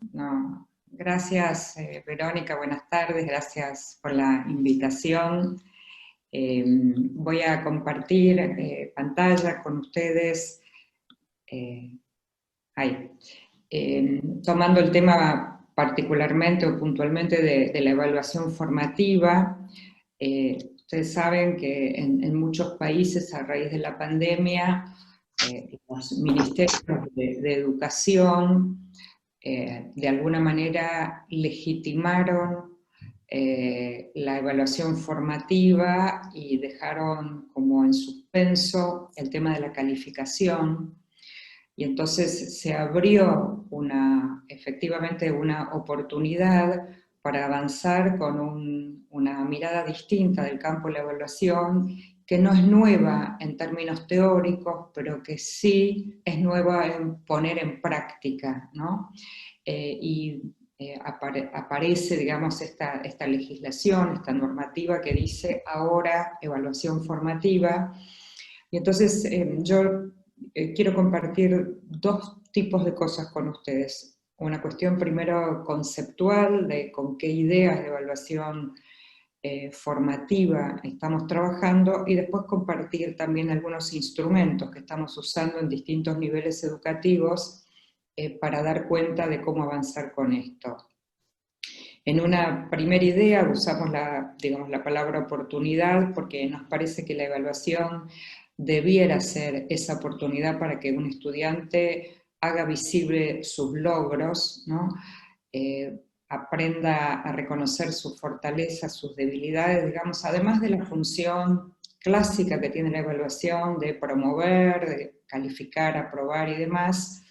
No, gracias, Verónica, buenas tardes, gracias por la invitación. Voy a compartir pantalla con ustedes, eh, ahí, tomando el tema particularmente o puntualmente de la evaluación formativa. Ustedes saben que en muchos países a raíz de la pandemia, los ministerios de educación de alguna manera legitimaron la evaluación formativa y dejaron como en suspenso el tema de la calificación, y entonces se abrió efectivamente una oportunidad para avanzar con una mirada distinta del campo de la evaluación, que no es nueva en términos teóricos, pero que sí es nueva en poner en práctica, ¿no? Aparece, digamos, esta legislación, esta normativa que dice ahora evaluación formativa. Y entonces yo quiero compartir dos tipos de cosas con ustedes. Una cuestión primero conceptual, de con qué ideas de evaluación formativa estamos trabajando, y después compartir también algunos instrumentos que estamos usando en distintos niveles educativos para dar cuenta de cómo avanzar con esto. En una primera idea usamos digamos, la palabra oportunidad, porque nos parece que la evaluación debiera ser esa oportunidad para que un estudiante haga visible sus logros, ¿no? Aprenda a reconocer sus fortalezas, sus debilidades, digamos, además de la función clásica que tiene la evaluación de promover, de calificar, aprobar y demás.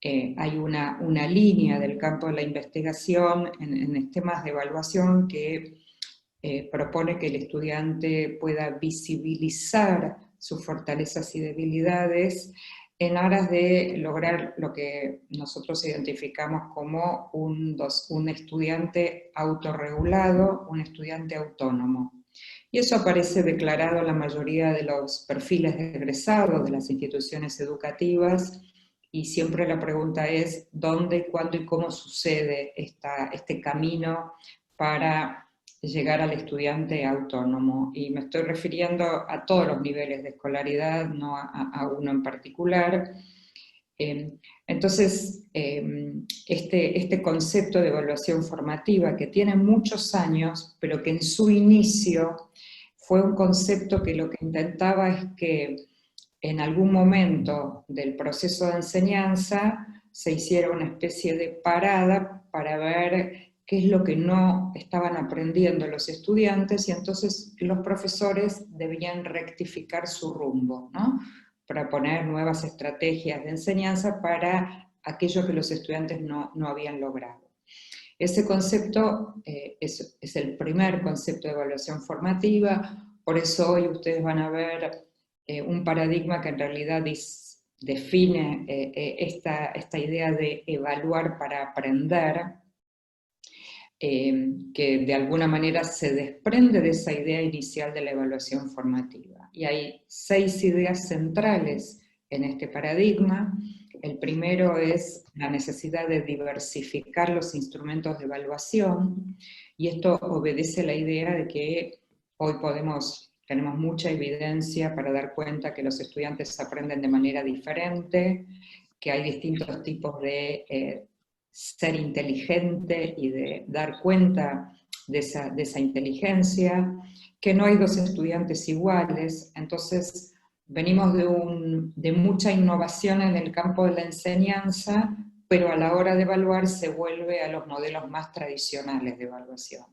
Hay una línea del campo de la investigación en temas de evaluación que propone que el estudiante pueda visibilizar sus fortalezas y debilidades en aras de lograr lo que nosotros identificamos como un estudiante autorregulado, un estudiante autónomo. Y eso aparece declarado en la mayoría de los perfiles de egresados de las instituciones educativas, y siempre la pregunta es dónde, cuándo y cómo sucede este camino para llegar al estudiante autónomo. Y me estoy refiriendo a todos los niveles de escolaridad, no a uno en particular. Entonces, este concepto de evaluación formativa, que tiene muchos años, pero que en su inicio fue un concepto que lo que intentaba es que en algún momento del proceso de enseñanza se hiciera una especie de parada para ver qué es lo que no estaban aprendiendo los estudiantes, y entonces los profesores debían rectificar su rumbo, ¿no? Para poner nuevas estrategias de enseñanza para aquello que los estudiantes no habían logrado. Ese concepto es el primer concepto de evaluación formativa, por eso hoy ustedes van a ver un paradigma que en realidad define esta idea de evaluar para aprender, que de alguna manera se desprende de esa idea inicial de la evaluación formativa. Y hay 6 ideas centrales en este paradigma. El primero es la necesidad de diversificar los instrumentos de evaluación, y esto obedece a la idea de que hoy tenemos mucha evidencia para dar cuenta que los estudiantes aprenden de manera diferente, que hay distintos tipos de ser inteligente y de dar cuenta de esa inteligencia, que no hay dos estudiantes iguales. Entonces venimos de mucha innovación en el campo de la enseñanza, pero a la hora de evaluar se vuelve a los modelos más tradicionales de evaluación,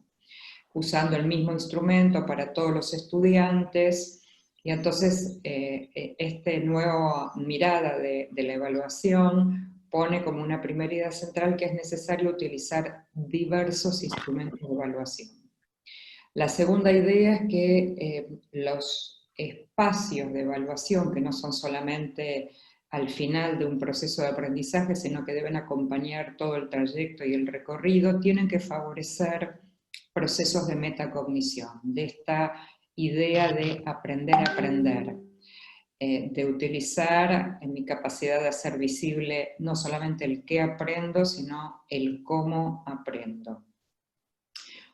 usando el mismo instrumento para todos los estudiantes. Y entonces esta nueva mirada de la evaluación pone como una primera idea central que es necesario utilizar diversos instrumentos de evaluación. La segunda idea es que los espacios de evaluación, que no son solamente al final de un proceso de aprendizaje, sino que deben acompañar todo el trayecto y el recorrido, tienen que favorecer procesos de metacognición, de esta idea de aprender a aprender. de utilizar en mi capacidad de hacer visible no solamente el qué aprendo, sino el cómo aprendo.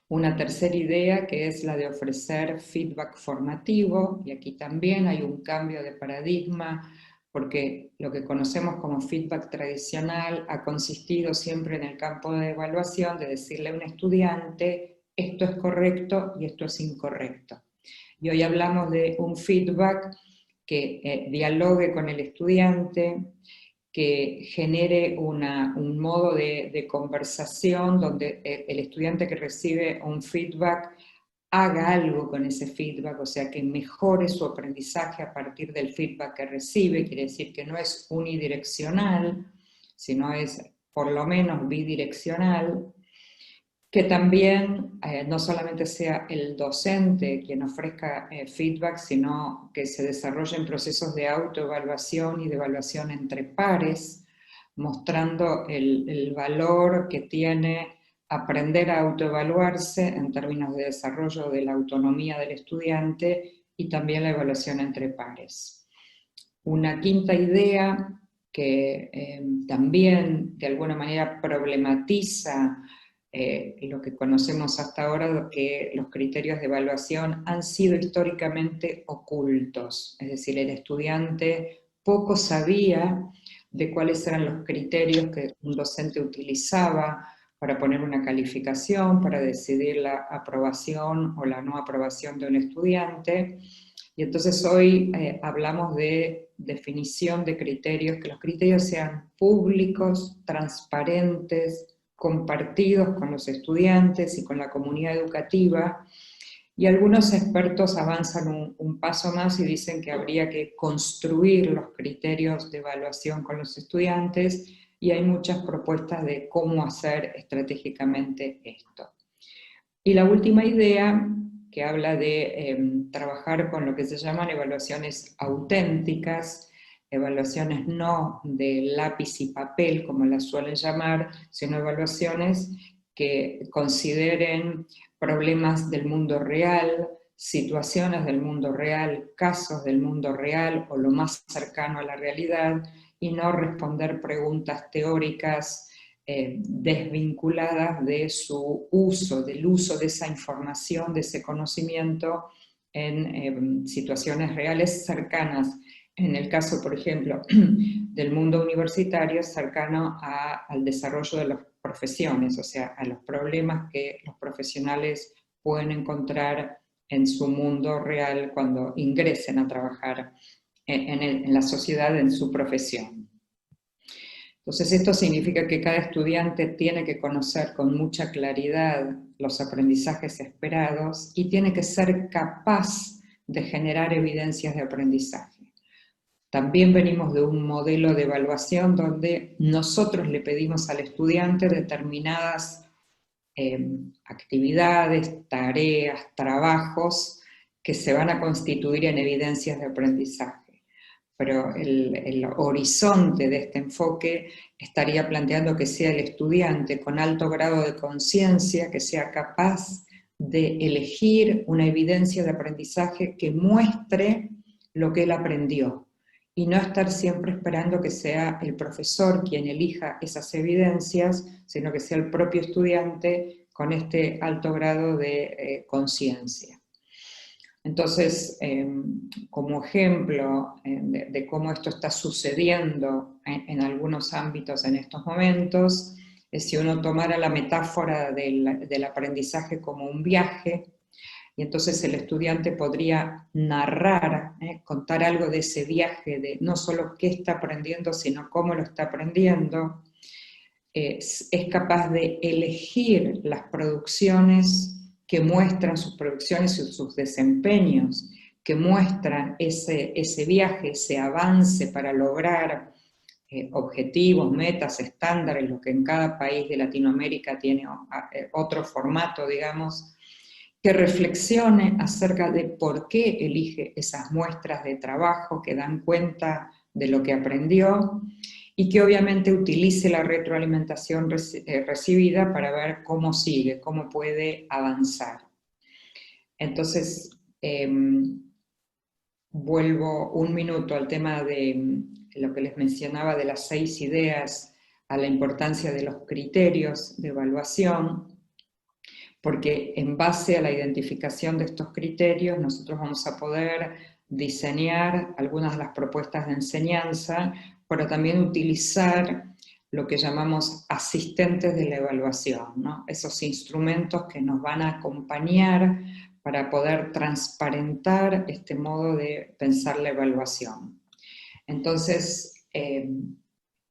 Una tercera idea que es la de ofrecer feedback formativo, y aquí también hay un cambio de paradigma, porque lo que conocemos como feedback tradicional ha consistido siempre en el campo de evaluación de decirle a un estudiante, esto es correcto y esto es incorrecto. Y hoy hablamos de un feedback que dialogue con el estudiante, que genere un modo de conversación donde el estudiante que recibe un feedback haga algo con ese feedback, o sea, que mejore su aprendizaje a partir del feedback que recibe. Quiere decir que no es unidireccional, sino es por lo menos bidireccional. Que también no solamente sea el docente quien ofrezca feedback, sino que se desarrollen procesos de autoevaluación y de evaluación entre pares, mostrando el valor que tiene aprender a autoevaluarse en términos de desarrollo de la autonomía del estudiante y también la evaluación entre pares. Una quinta idea que también de alguna manera problematiza lo que conocemos hasta ahora, que los criterios de evaluación han sido históricamente ocultos, es decir, el estudiante poco sabía de cuáles eran los criterios que un docente utilizaba para poner una calificación, para decidir la aprobación o la no aprobación de un estudiante. Y entonces hoy hablamos de definición de criterios, que los criterios sean públicos, transparentes, compartidos con los estudiantes y con la comunidad educativa, y algunos expertos avanzan un paso más y dicen que habría que construir los criterios de evaluación con los estudiantes, y hay muchas propuestas de cómo hacer estratégicamente esto. Y la última idea, que habla de trabajar con lo que se llaman evaluaciones auténticas, evaluaciones no de lápiz y papel, como las suelen llamar, sino evaluaciones que consideren problemas del mundo real, situaciones del mundo real, casos del mundo real o lo más cercano a la realidad, y no responder preguntas teóricas desvinculadas de su uso, del uso de esa información, de ese conocimiento en situaciones reales cercanas. En el caso, por ejemplo, del mundo universitario, cercano al desarrollo de las profesiones, o sea, a los problemas que los profesionales pueden encontrar en su mundo real cuando ingresen a trabajar en la sociedad, en su profesión. Entonces esto significa que cada estudiante tiene que conocer con mucha claridad los aprendizajes esperados y tiene que ser capaz de generar evidencias de aprendizaje. También venimos de un modelo de evaluación donde nosotros le pedimos al estudiante determinadas actividades, tareas, trabajos que se van a constituir en evidencias de aprendizaje. Pero el horizonte de este enfoque estaría planteando que sea el estudiante con alto grado de conciencia, que sea capaz de elegir una evidencia de aprendizaje que muestre lo que él aprendió, y no estar siempre esperando que sea el profesor quien elija esas evidencias, sino que sea el propio estudiante con este alto grado de conciencia. Entonces, como ejemplo de cómo esto está sucediendo en algunos ámbitos en estos momentos, es si uno tomara la metáfora del aprendizaje como un viaje, y entonces el estudiante podría narrar, contar algo de ese viaje, de no solo qué está aprendiendo, sino cómo lo está aprendiendo. Es capaz de elegir las producciones que muestran sus producciones y sus desempeños, que muestran ese viaje, ese avance para lograr objetivos, metas, estándares, lo que en cada país de Latinoamérica tiene otro formato, digamos, que reflexione acerca de por qué elige esas muestras de trabajo que dan cuenta de lo que aprendió, y que obviamente utilice la retroalimentación recibida para ver cómo sigue, cómo puede avanzar. Entonces, vuelvo un minuto al tema de lo que les mencionaba de las 6 ideas, a la importancia de los criterios de evaluación, porque en base a la identificación de estos criterios nosotros vamos a poder diseñar algunas de las propuestas de enseñanza, pero también utilizar lo que llamamos asistentes de la evaluación, ¿no? Esos instrumentos que nos van a acompañar para poder transparentar este modo de pensar la evaluación. Entonces,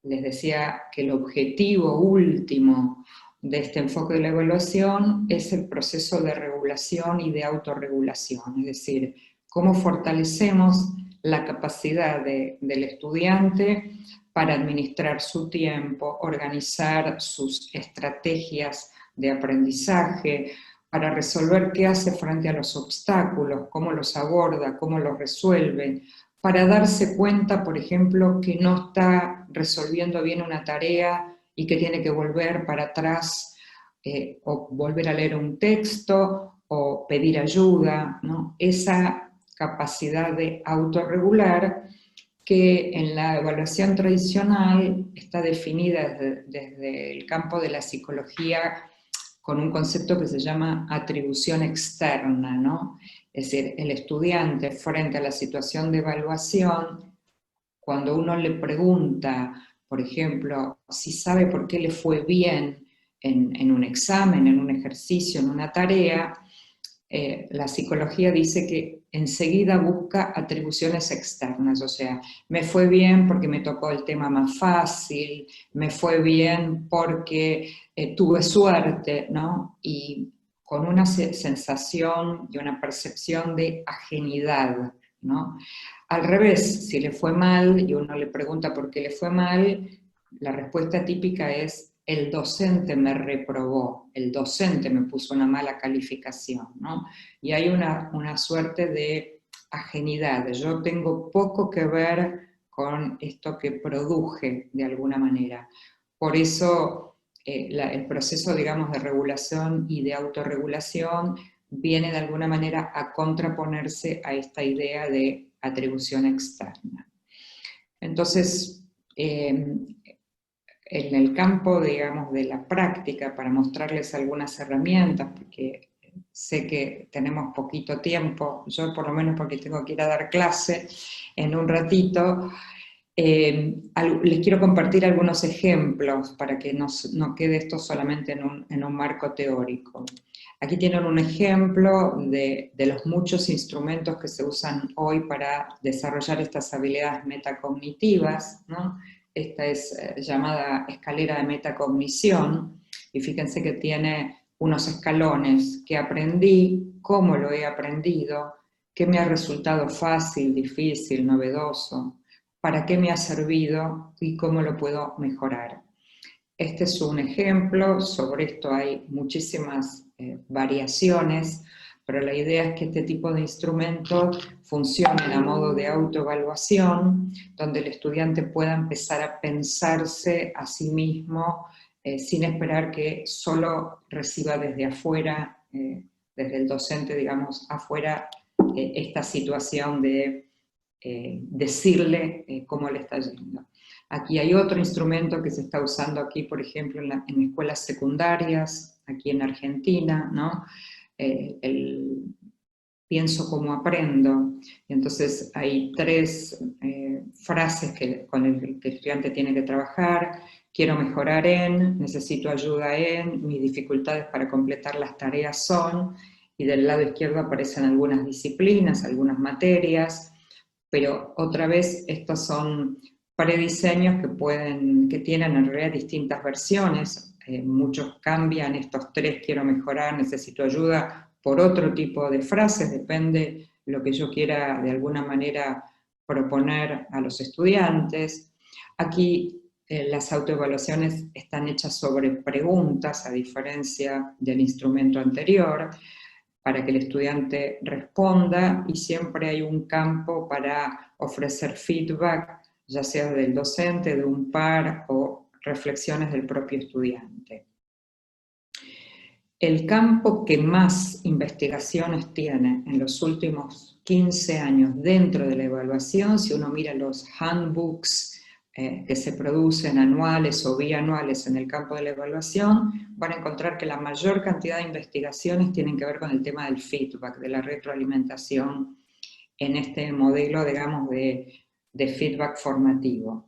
les decía que el objetivo último de este enfoque de la evaluación es el proceso de regulación y de autorregulación, es decir, cómo fortalecemos la capacidad del estudiante para administrar su tiempo, organizar sus estrategias de aprendizaje, para resolver qué hace frente a los obstáculos, cómo los aborda, cómo los resuelve, para darse cuenta, por ejemplo, que no está resolviendo bien una tarea y que tiene que volver para atrás o volver a leer un texto o pedir ayuda, ¿no? Esa capacidad de autorregular que en la evaluación tradicional está definida desde el campo de la psicología con un concepto que se llama atribución externa, ¿no? Es decir, el estudiante frente a la situación de evaluación, cuando uno le pregunta, por ejemplo, si sabe por qué le fue bien en un examen, en un ejercicio, en una tarea, la psicología dice que enseguida busca atribuciones externas, o sea, me fue bien porque me tocó el tema más fácil, me fue bien porque tuve suerte, ¿no? Y con una sensación y una percepción de ajenidad, ¿no? Al revés, si le fue mal y uno le pregunta por qué le fue mal, la respuesta típica es el docente me reprobó, el docente me puso una mala calificación, ¿no? Y hay una suerte de ajenidad, yo tengo poco que ver con esto que produje de alguna manera. Por eso el proceso, digamos, de regulación y de autorregulación viene de alguna manera a contraponerse a esta idea de atribución externa. Entonces, en el campo, digamos, de la práctica, para mostrarles algunas herramientas, porque sé que tenemos poquito tiempo, yo por lo menos porque tengo que ir a dar clase en un ratito, les quiero compartir algunos ejemplos para que no quede esto solamente en un marco teórico. Aquí tienen un ejemplo de los muchos instrumentos que se usan hoy para desarrollar estas habilidades metacognitivas, ¿no? Esta es llamada escalera de metacognición, y fíjense que tiene unos escalones: qué aprendí, cómo lo he aprendido, qué me ha resultado fácil, difícil, novedoso, para qué me ha servido y cómo lo puedo mejorar. Este es un ejemplo, sobre esto hay muchísimas variaciones, pero la idea es que este tipo de instrumentos funcionen a modo de autoevaluación, donde el estudiante pueda empezar a pensarse a sí mismo sin esperar que solo reciba desde afuera, desde el docente, digamos, afuera, esta situación de decirle cómo le está yendo. Aquí hay otro instrumento que se está usando aquí, por ejemplo, en escuelas secundarias, aquí en Argentina, ¿no? El pienso como aprendo. Y entonces hay 3 frases con las que el estudiante tiene que trabajar: quiero mejorar en, necesito ayuda en, mis dificultades para completar las tareas son, y del lado izquierdo aparecen algunas disciplinas, algunas materias, pero otra vez estos son prediseños que tienen en realidad distintas versiones. Muchos cambian estos 3, quiero mejorar, necesito ayuda, por otro tipo de frases, depende lo que yo quiera de alguna manera proponer a los estudiantes. Aquí las autoevaluaciones están hechas sobre preguntas, a diferencia del instrumento anterior, para que el estudiante responda, y siempre hay un campo para ofrecer feedback, ya sea del docente, de un par o reflexiones del propio estudiante. El campo que más investigaciones tiene en los últimos 15 años dentro de la evaluación, si uno mira los handbooks que se producen anuales o bianuales en el campo de la evaluación, van a encontrar que la mayor cantidad de investigaciones tienen que ver con el tema del feedback, de la retroalimentación en este modelo, digamos, de feedback formativo.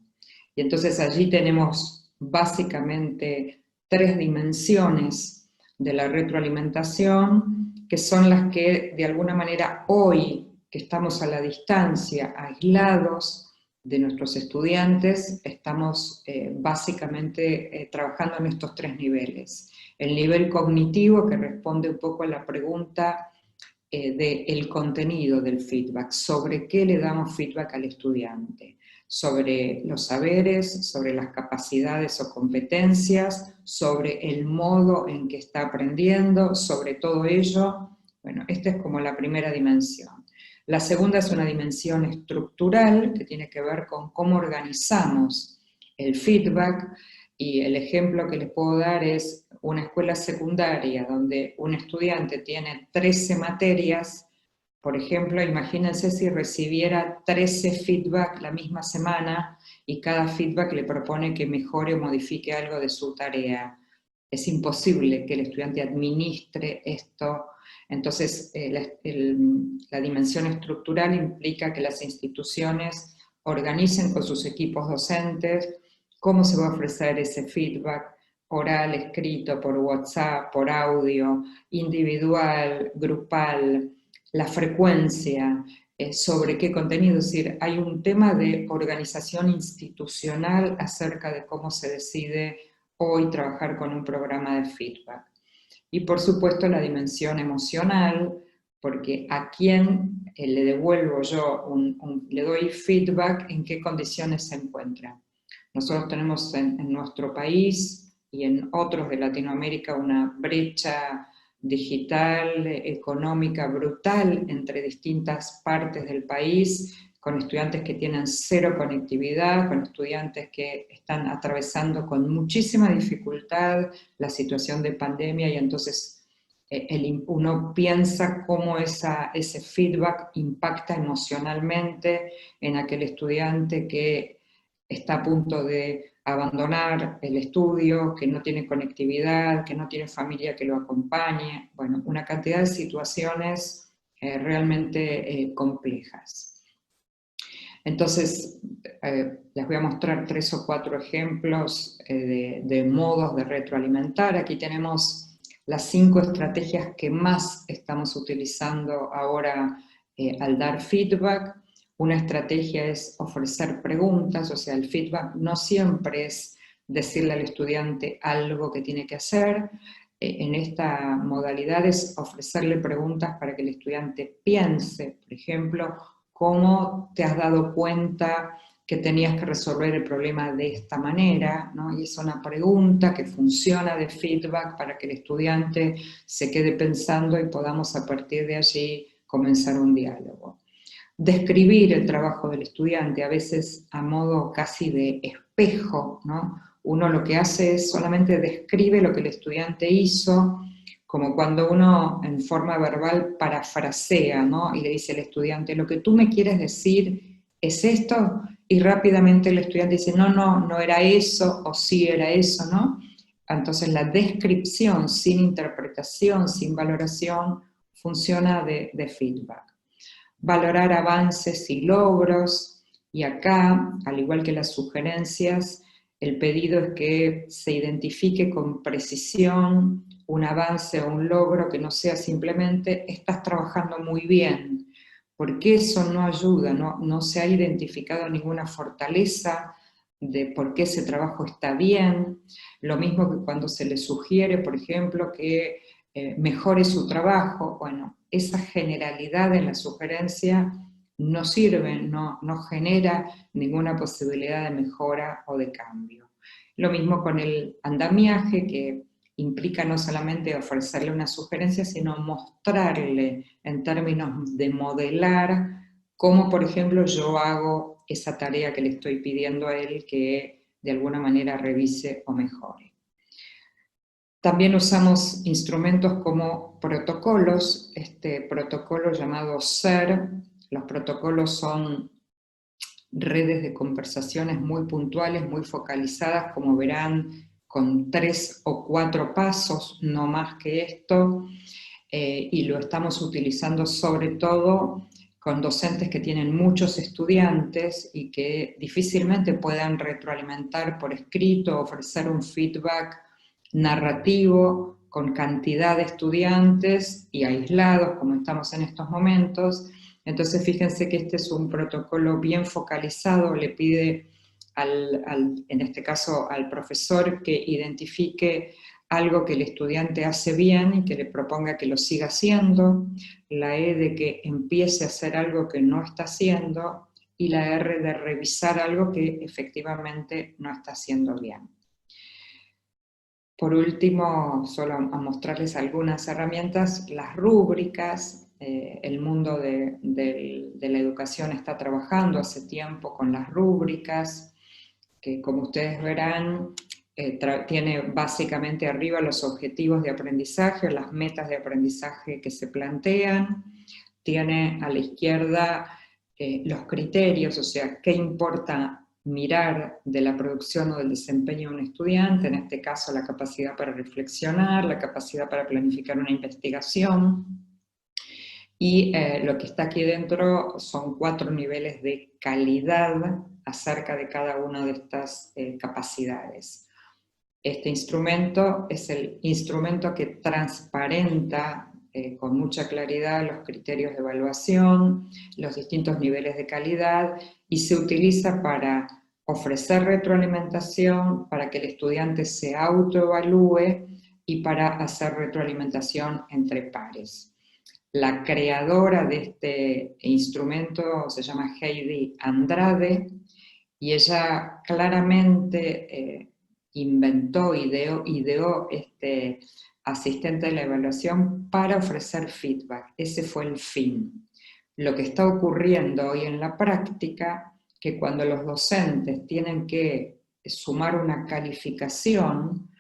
Y entonces allí tenemos básicamente 3 dimensiones de la retroalimentación, que son las que de alguna manera hoy, que estamos a la distancia, aislados de nuestros estudiantes, estamos básicamente trabajando en estos 3 niveles. El nivel cognitivo, que responde un poco a la pregunta del contenido del feedback, sobre qué le damos feedback al estudiante, sobre los saberes, sobre las capacidades o competencias, sobre el modo en que está aprendiendo, sobre todo ello. Bueno, esta es como la primera dimensión. La segunda es una dimensión estructural que tiene que ver con cómo organizamos el feedback, y el ejemplo que les puedo dar es una escuela secundaria donde un estudiante tiene 13 materias. Por ejemplo, imagínense si recibiera 13 feedback la misma semana y cada feedback le propone que mejore o modifique algo de su tarea. Es imposible que el estudiante administre esto. Entonces, la dimensión estructural implica que las instituciones organicen con sus equipos docentes cómo se va a ofrecer ese feedback oral, escrito, por WhatsApp, por audio, individual, grupal, la frecuencia, sobre qué contenido. Es decir, hay un tema de organización institucional acerca de cómo se decide hoy trabajar con un programa de feedback. Y por supuesto la dimensión emocional, porque a quién le devuelvo yo, le doy feedback, en qué condiciones se encuentra. Nosotros tenemos en nuestro país y en otros de Latinoamérica una brecha digital, económica brutal entre distintas partes del país, con estudiantes que tienen cero conectividad, con estudiantes que están atravesando con muchísima dificultad la situación de pandemia, y entonces uno piensa cómo ese feedback impacta emocionalmente en aquel estudiante que está a punto de abandonar el estudio, que no tiene conectividad, que no tiene familia que lo acompañe. Bueno, una cantidad de situaciones realmente complejas. Entonces, les voy a mostrar 3 o 4 ejemplos de modos de retroalimentar. Aquí tenemos las 5 estrategias que más estamos utilizando ahora al dar feedback. Una estrategia es ofrecer preguntas, o sea, el feedback no siempre es decirle al estudiante algo que tiene que hacer. En esta modalidad es ofrecerle preguntas para que el estudiante piense, por ejemplo, ¿cómo te has dado cuenta que tenías que resolver el problema de esta manera? ¿No? Y es una pregunta que funciona de feedback para que el estudiante se quede pensando y podamos a partir de allí comenzar un diálogo. Describir el trabajo del estudiante, a veces a modo casi de espejo, ¿no? Uno lo que hace es solamente describe lo que el estudiante hizo, como cuando uno en forma verbal parafrasea, ¿no? Y le dice al estudiante, lo que tú me quieres decir es esto, y rápidamente el estudiante dice, no, no, no era eso, o sí era eso, ¿no? Entonces la descripción sin interpretación, sin valoración, funciona de feedback. Valorar avances y logros, y acá, al igual que las sugerencias, el pedido es que se identifique con precisión un avance o un logro que no sea simplemente estás trabajando muy bien, porque eso no ayuda, no se ha identificado ninguna fortaleza de por qué ese trabajo está bien. Lo mismo que cuando se le sugiere, por ejemplo, que mejore su trabajo. Bueno, esa generalidad en la sugerencia no sirve, no genera ninguna posibilidad de mejora o de cambio. Lo mismo con el andamiaje, que implica no solamente ofrecerle una sugerencia, sino mostrarle en términos de modelar cómo, por ejemplo, yo hago esa tarea que le estoy pidiendo a él que de alguna manera revise o mejore. También usamos instrumentos como protocolos, este protocolo llamado SER. Los protocolos son redes de conversaciones muy puntuales, muy focalizadas, como verán, con 3 o 4 pasos, no más que esto, y lo estamos utilizando sobre todo con docentes que tienen muchos estudiantes y que difícilmente puedan retroalimentar por escrito, ofrecer un feedback narrativo con cantidad de estudiantes y aislados, como estamos en estos momentos. Entonces fíjense que este es un protocolo bien focalizado, le pide en este caso al profesor que identifique algo que el estudiante hace bien y que le proponga que lo siga haciendo, la E de que empiece a hacer algo que no está haciendo, y la R de revisar algo que efectivamente no está haciendo bien. Por último, solo a mostrarles algunas herramientas, las rúbricas. El mundo de la educación está trabajando hace tiempo con las rúbricas, que como ustedes verán, tiene básicamente arriba los objetivos de aprendizaje, las metas de aprendizaje que se plantean, tiene a la izquierda los criterios, o sea, qué importa mirar de la producción o del desempeño de un estudiante, en este caso la capacidad para reflexionar, la capacidad para planificar una investigación, y lo que está aquí dentro son 4 niveles de calidad acerca de cada una de estas capacidades. Este instrumento es el instrumento que transparenta con mucha claridad los criterios de evaluación, los distintos niveles de calidad, y se utiliza para ofrecer retroalimentación, para que el estudiante se autoevalúe y para hacer retroalimentación entre pares. La creadora de este instrumento se llama Heidi Andrade, y ella claramente inventó, ideó este asistente de la evaluación para ofrecer feedback. Ese fue el fin. Lo que está ocurriendo hoy en la práctica, que cuando los docentes tienen que sumar una calificación,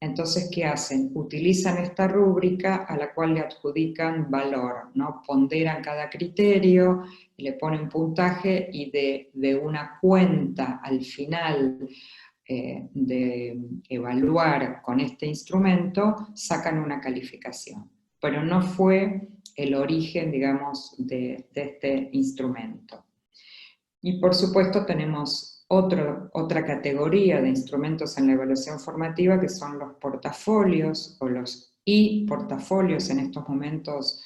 entonces, ¿qué hacen? Utilizan esta rúbrica a la cual le adjudican valor, ¿no? Ponderan cada criterio, le ponen puntaje, y de una cuenta al final de evaluar con este instrumento, sacan una calificación. Pero no fue el origen, digamos, de este instrumento. Y por supuesto tenemos otra categoría de instrumentos en la evaluación formativa, que son los portafolios o los e-portafolios. En estos momentos,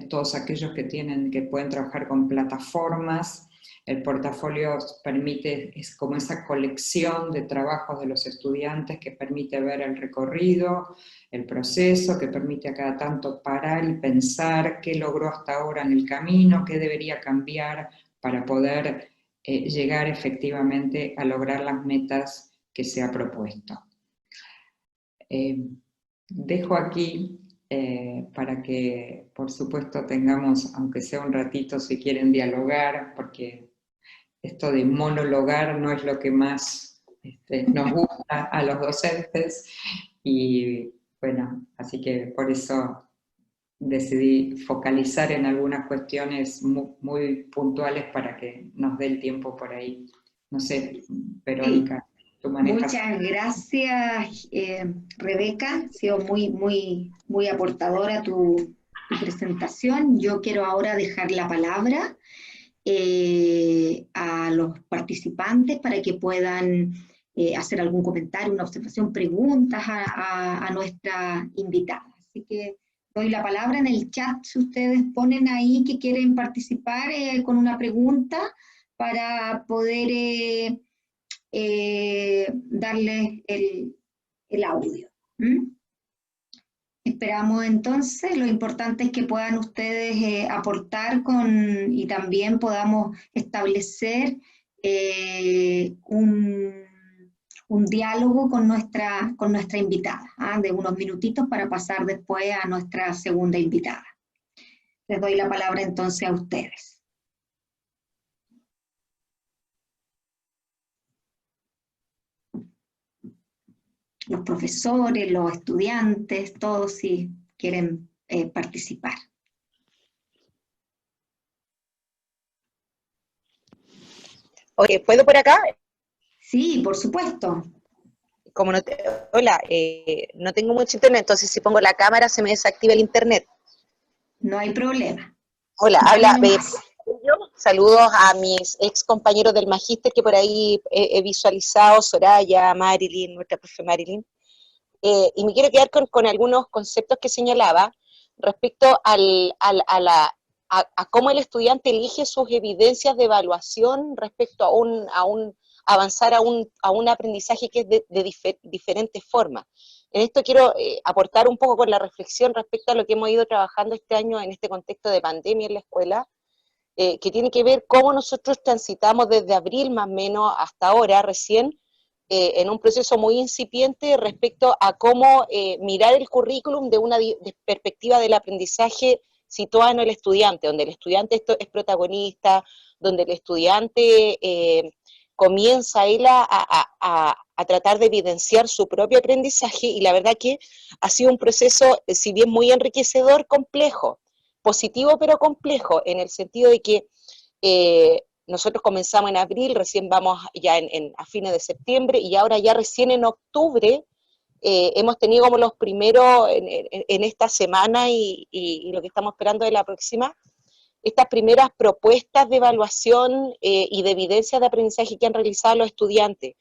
todos aquellos que pueden trabajar con plataformas, el portafolio permite, es como esa colección de trabajos de los estudiantes que permite ver el recorrido, el proceso, que permite a cada tanto parar y pensar qué logró hasta ahora en el camino, qué debería cambiar para poder llegar efectivamente a lograr las metas que se ha propuesto. Dejo aquí para que, por supuesto, tengamos, aunque sea un ratito, si quieren dialogar, porque esto de monologar no es lo que más nos gusta a los docentes, y bueno, así que por eso decidí focalizar en algunas cuestiones muy puntuales para que nos dé el tiempo por ahí. No sé, Verónica, tú manejas. Muchas gracias, Rebeca. Ha sido muy aportadora tu presentación. Yo quiero ahora dejar la palabra a los participantes para que puedan hacer algún comentario, una observación, preguntas a nuestra invitada. Así que doy la palabra en el chat. Si ustedes ponen ahí que quieren participar con una pregunta para poder darles el audio. Esperamos entonces, lo importante es que puedan ustedes aportar y también podamos establecer un diálogo con nuestra invitada, de unos minutitos para pasar después a nuestra segunda invitada. Les doy la palabra entonces a ustedes. los profesores, los estudiantes, todos si quieren participar. Oye, ¿puedo por acá? Sí, por supuesto. Como no hola, no tengo mucho internet, entonces si pongo la cámara se me desactiva el internet. No hay problema. Hola, Dale habla nomás. saludos a mis ex compañeros del magíster que por ahí he visualizado, Soraya, Marilyn, nuestra profe Marilyn, y me quiero quedar con algunos conceptos que señalaba respecto a cómo el estudiante elige sus evidencias de evaluación respecto a avanzar a un aprendizaje que es de diferentes formas. En esto quiero aportar un poco con la reflexión respecto a lo que hemos ido trabajando este año en este contexto de pandemia en la escuela, que tiene que ver cómo nosotros transitamos desde abril más o menos hasta ahora recién, en un proceso muy incipiente respecto a cómo mirar el currículum de una perspectiva del aprendizaje situada en el estudiante, donde el estudiante es protagonista, donde el estudiante comienza él a tratar de evidenciar su propio aprendizaje, y la verdad que ha sido un proceso, si bien muy enriquecedor, complejo, positivo pero complejo, en el sentido de que nosotros comenzamos en abril, recién vamos ya a fines de septiembre, y ahora ya recién en octubre hemos tenido como los primeros en esta semana y lo que estamos esperando de la próxima, estas primeras propuestas de evaluación y de evidencia de aprendizaje que han realizado los estudiantes,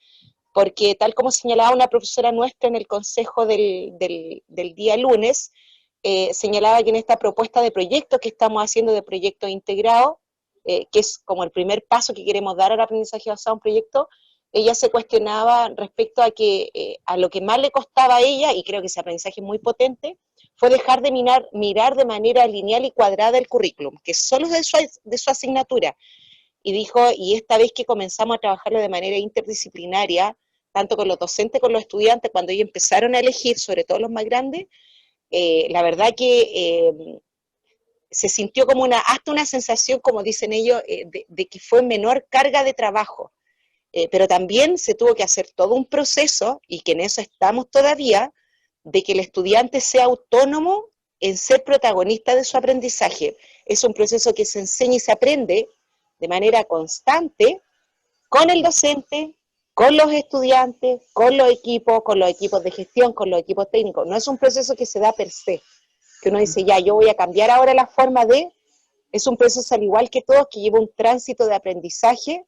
porque tal como señalaba una profesora nuestra en el consejo del día lunes, señalaba que en esta propuesta de proyecto que estamos haciendo, de proyecto integrado, que es como el primer paso que queremos dar al aprendizaje basado en proyecto, ella se cuestionaba respecto a que a lo que más le costaba a ella, y creo que ese aprendizaje es muy potente, fue dejar de mirar de manera lineal y cuadrada el currículum, que solo es de su asignatura. Y dijo, y esta vez que comenzamos a trabajarlo de manera interdisciplinaria, tanto con los docentes como con los estudiantes, cuando ellos empezaron a elegir, sobre todo los más grandes, la verdad que se sintió como hasta una sensación, como dicen ellos, de que fue menor carga de trabajo. Pero también se tuvo que hacer todo un proceso, y que en eso estamos todavía, de que el estudiante sea autónomo en ser protagonista de su aprendizaje. Es un proceso que se enseña y se aprende de manera constante con el docente, con los estudiantes, con los equipos de gestión, con los equipos técnicos. No es un proceso que se da per se, que uno dice, ya, yo voy a cambiar ahora la forma de... Es un proceso al igual que todos, que lleva un tránsito de aprendizaje,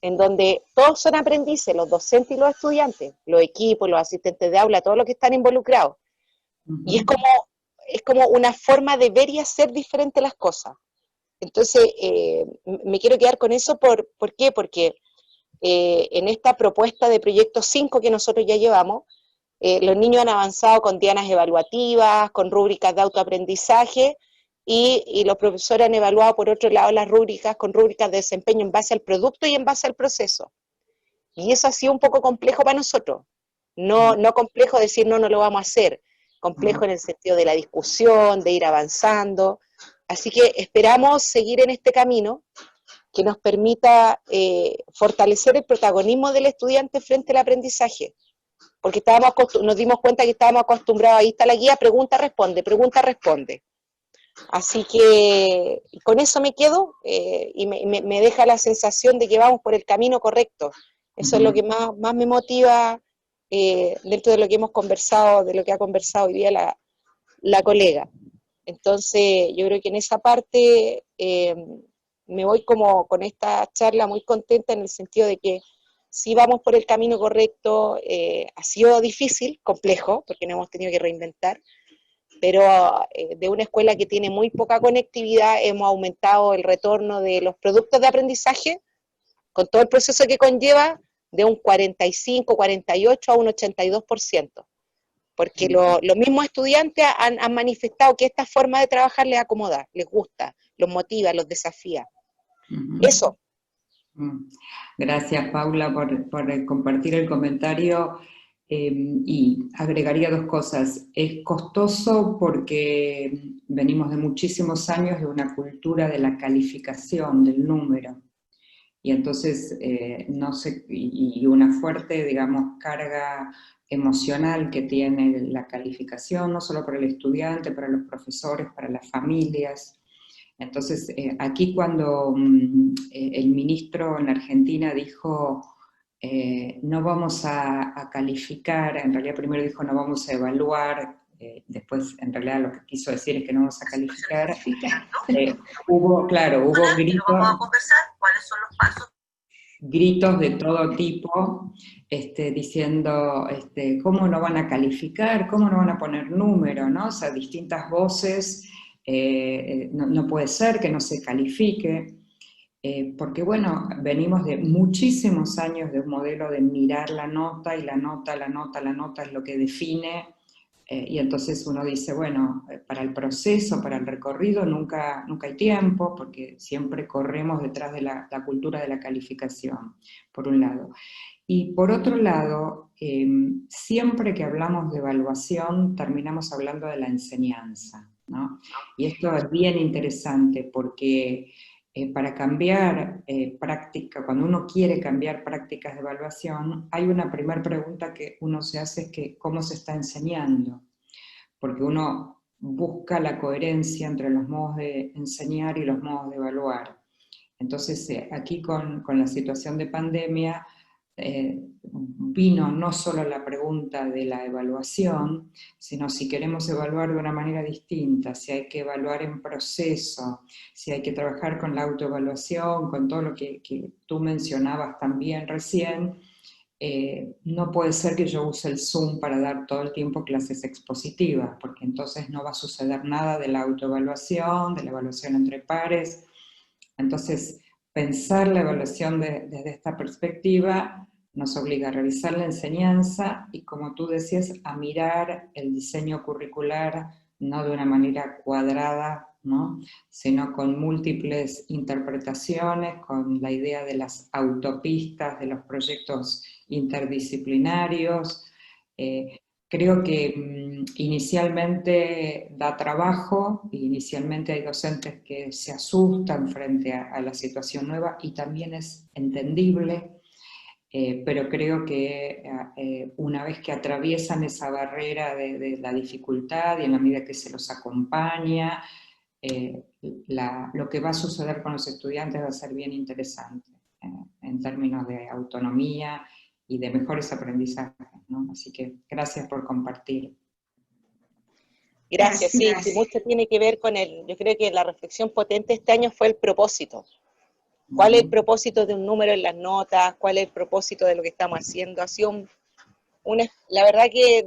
en donde todos son aprendices, los docentes y los estudiantes, los equipos, los asistentes de aula, todos los que están involucrados. Y es como una forma de ver y hacer diferente las cosas. Entonces, me quiero quedar con eso, ¿por qué? Porque en esta propuesta de proyecto 5 que nosotros ya llevamos, los niños han avanzado con dianas evaluativas, con rúbricas de autoaprendizaje, y los profesores han evaluado por otro lado las rúbricas con rúbricas de desempeño en base al producto y en base al proceso. Y eso ha sido un poco complejo para nosotros. No complejo decir no lo vamos a hacer, complejo en el sentido de la discusión, de ir avanzando. Así que esperamos seguir en este camino que nos permita fortalecer el protagonismo del estudiante frente al aprendizaje, porque nos dimos cuenta que estábamos acostumbrados, ahí está la guía, pregunta, responde. Así que con eso me quedo, y me deja la sensación de que vamos por el camino correcto. Eso es lo que más me motiva dentro de lo que hemos conversado, de lo que ha conversado hoy día la colega. Entonces, yo creo que en esa parte me voy como con esta charla muy contenta, en el sentido de que sí vamos por el camino correcto. Ha sido difícil, complejo, porque nos hemos tenido que reinventar, pero de una escuela que tiene muy poca conectividad hemos aumentado el retorno de los productos de aprendizaje, con todo el proceso que conlleva, de un 45, 48 a un 82%. Porque los mismos estudiantes han manifestado que esta forma de trabajar les acomoda, les gusta, los motiva, los desafía. Eso. Gracias, Paula, por compartir el comentario, y agregaría dos cosas. Es costoso porque venimos de muchísimos años de una cultura de la calificación, del número, y entonces no sé, y una fuerte, digamos, carga emocional que tiene la calificación, no solo para el estudiante, para los profesores, para las familias. Entonces, aquí cuando el ministro en Argentina dijo, no vamos a calificar, en realidad primero dijo no vamos a evaluar, después en realidad lo que quiso decir es que no vamos a calificar, hubo gritos. Vamos a conversar cuáles son los pasos. Gritos de todo tipo, diciendo, ¿cómo no van a calificar? ¿Cómo no van a poner número? ¿No? O sea, distintas voces, no puede ser que no se califique, porque bueno, venimos de muchísimos años de un modelo de mirar la nota, y la nota es lo que define, y entonces uno dice, bueno, para el proceso, para el recorrido nunca hay tiempo, porque siempre corremos detrás de la cultura de la calificación, por un lado. Y por otro lado, siempre que hablamos de evaluación, terminamos hablando de la enseñanza, ¿no? Y esto es bien interesante porque para cambiar práctica, cuando uno quiere cambiar prácticas de evaluación, hay una primera pregunta que uno se hace, es que ¿cómo se está enseñando? Porque uno busca la coherencia entre los modos de enseñar y los modos de evaluar. Entonces, aquí con la situación de pandemia, vino no solo la pregunta de la evaluación, sino si queremos evaluar de una manera distinta, si hay que evaluar en proceso, si hay que trabajar con la autoevaluación, con todo lo que tú mencionabas también recién. No puede ser que yo use el Zoom para dar todo el tiempo clases expositivas, porque entonces no va a suceder nada de la autoevaluación, de la evaluación entre pares. Entonces, pensar la evaluación desde esta perspectiva nos obliga a revisar la enseñanza y, como tú decías, a mirar el diseño curricular no de una manera cuadrada, ¿no?, sino con múltiples interpretaciones, con la idea de las autopistas, de los proyectos interdisciplinarios. Creo que inicialmente da trabajo, inicialmente hay docentes que se asustan frente a la situación nueva, y también es entendible, pero creo que una vez que atraviesan esa barrera de la dificultad, y en la medida que se los acompaña, lo que va a suceder con los estudiantes va a ser bien interesante, en términos de autonomía y de mejores aprendizajes, ¿no? Así que gracias por compartir. Gracias, sí, mucho tiene que ver con yo creo que la reflexión potente este año fue el propósito. ¿Cuál es el propósito de un número en las notas? ¿Cuál es el propósito de lo que estamos haciendo? Ha sido la verdad que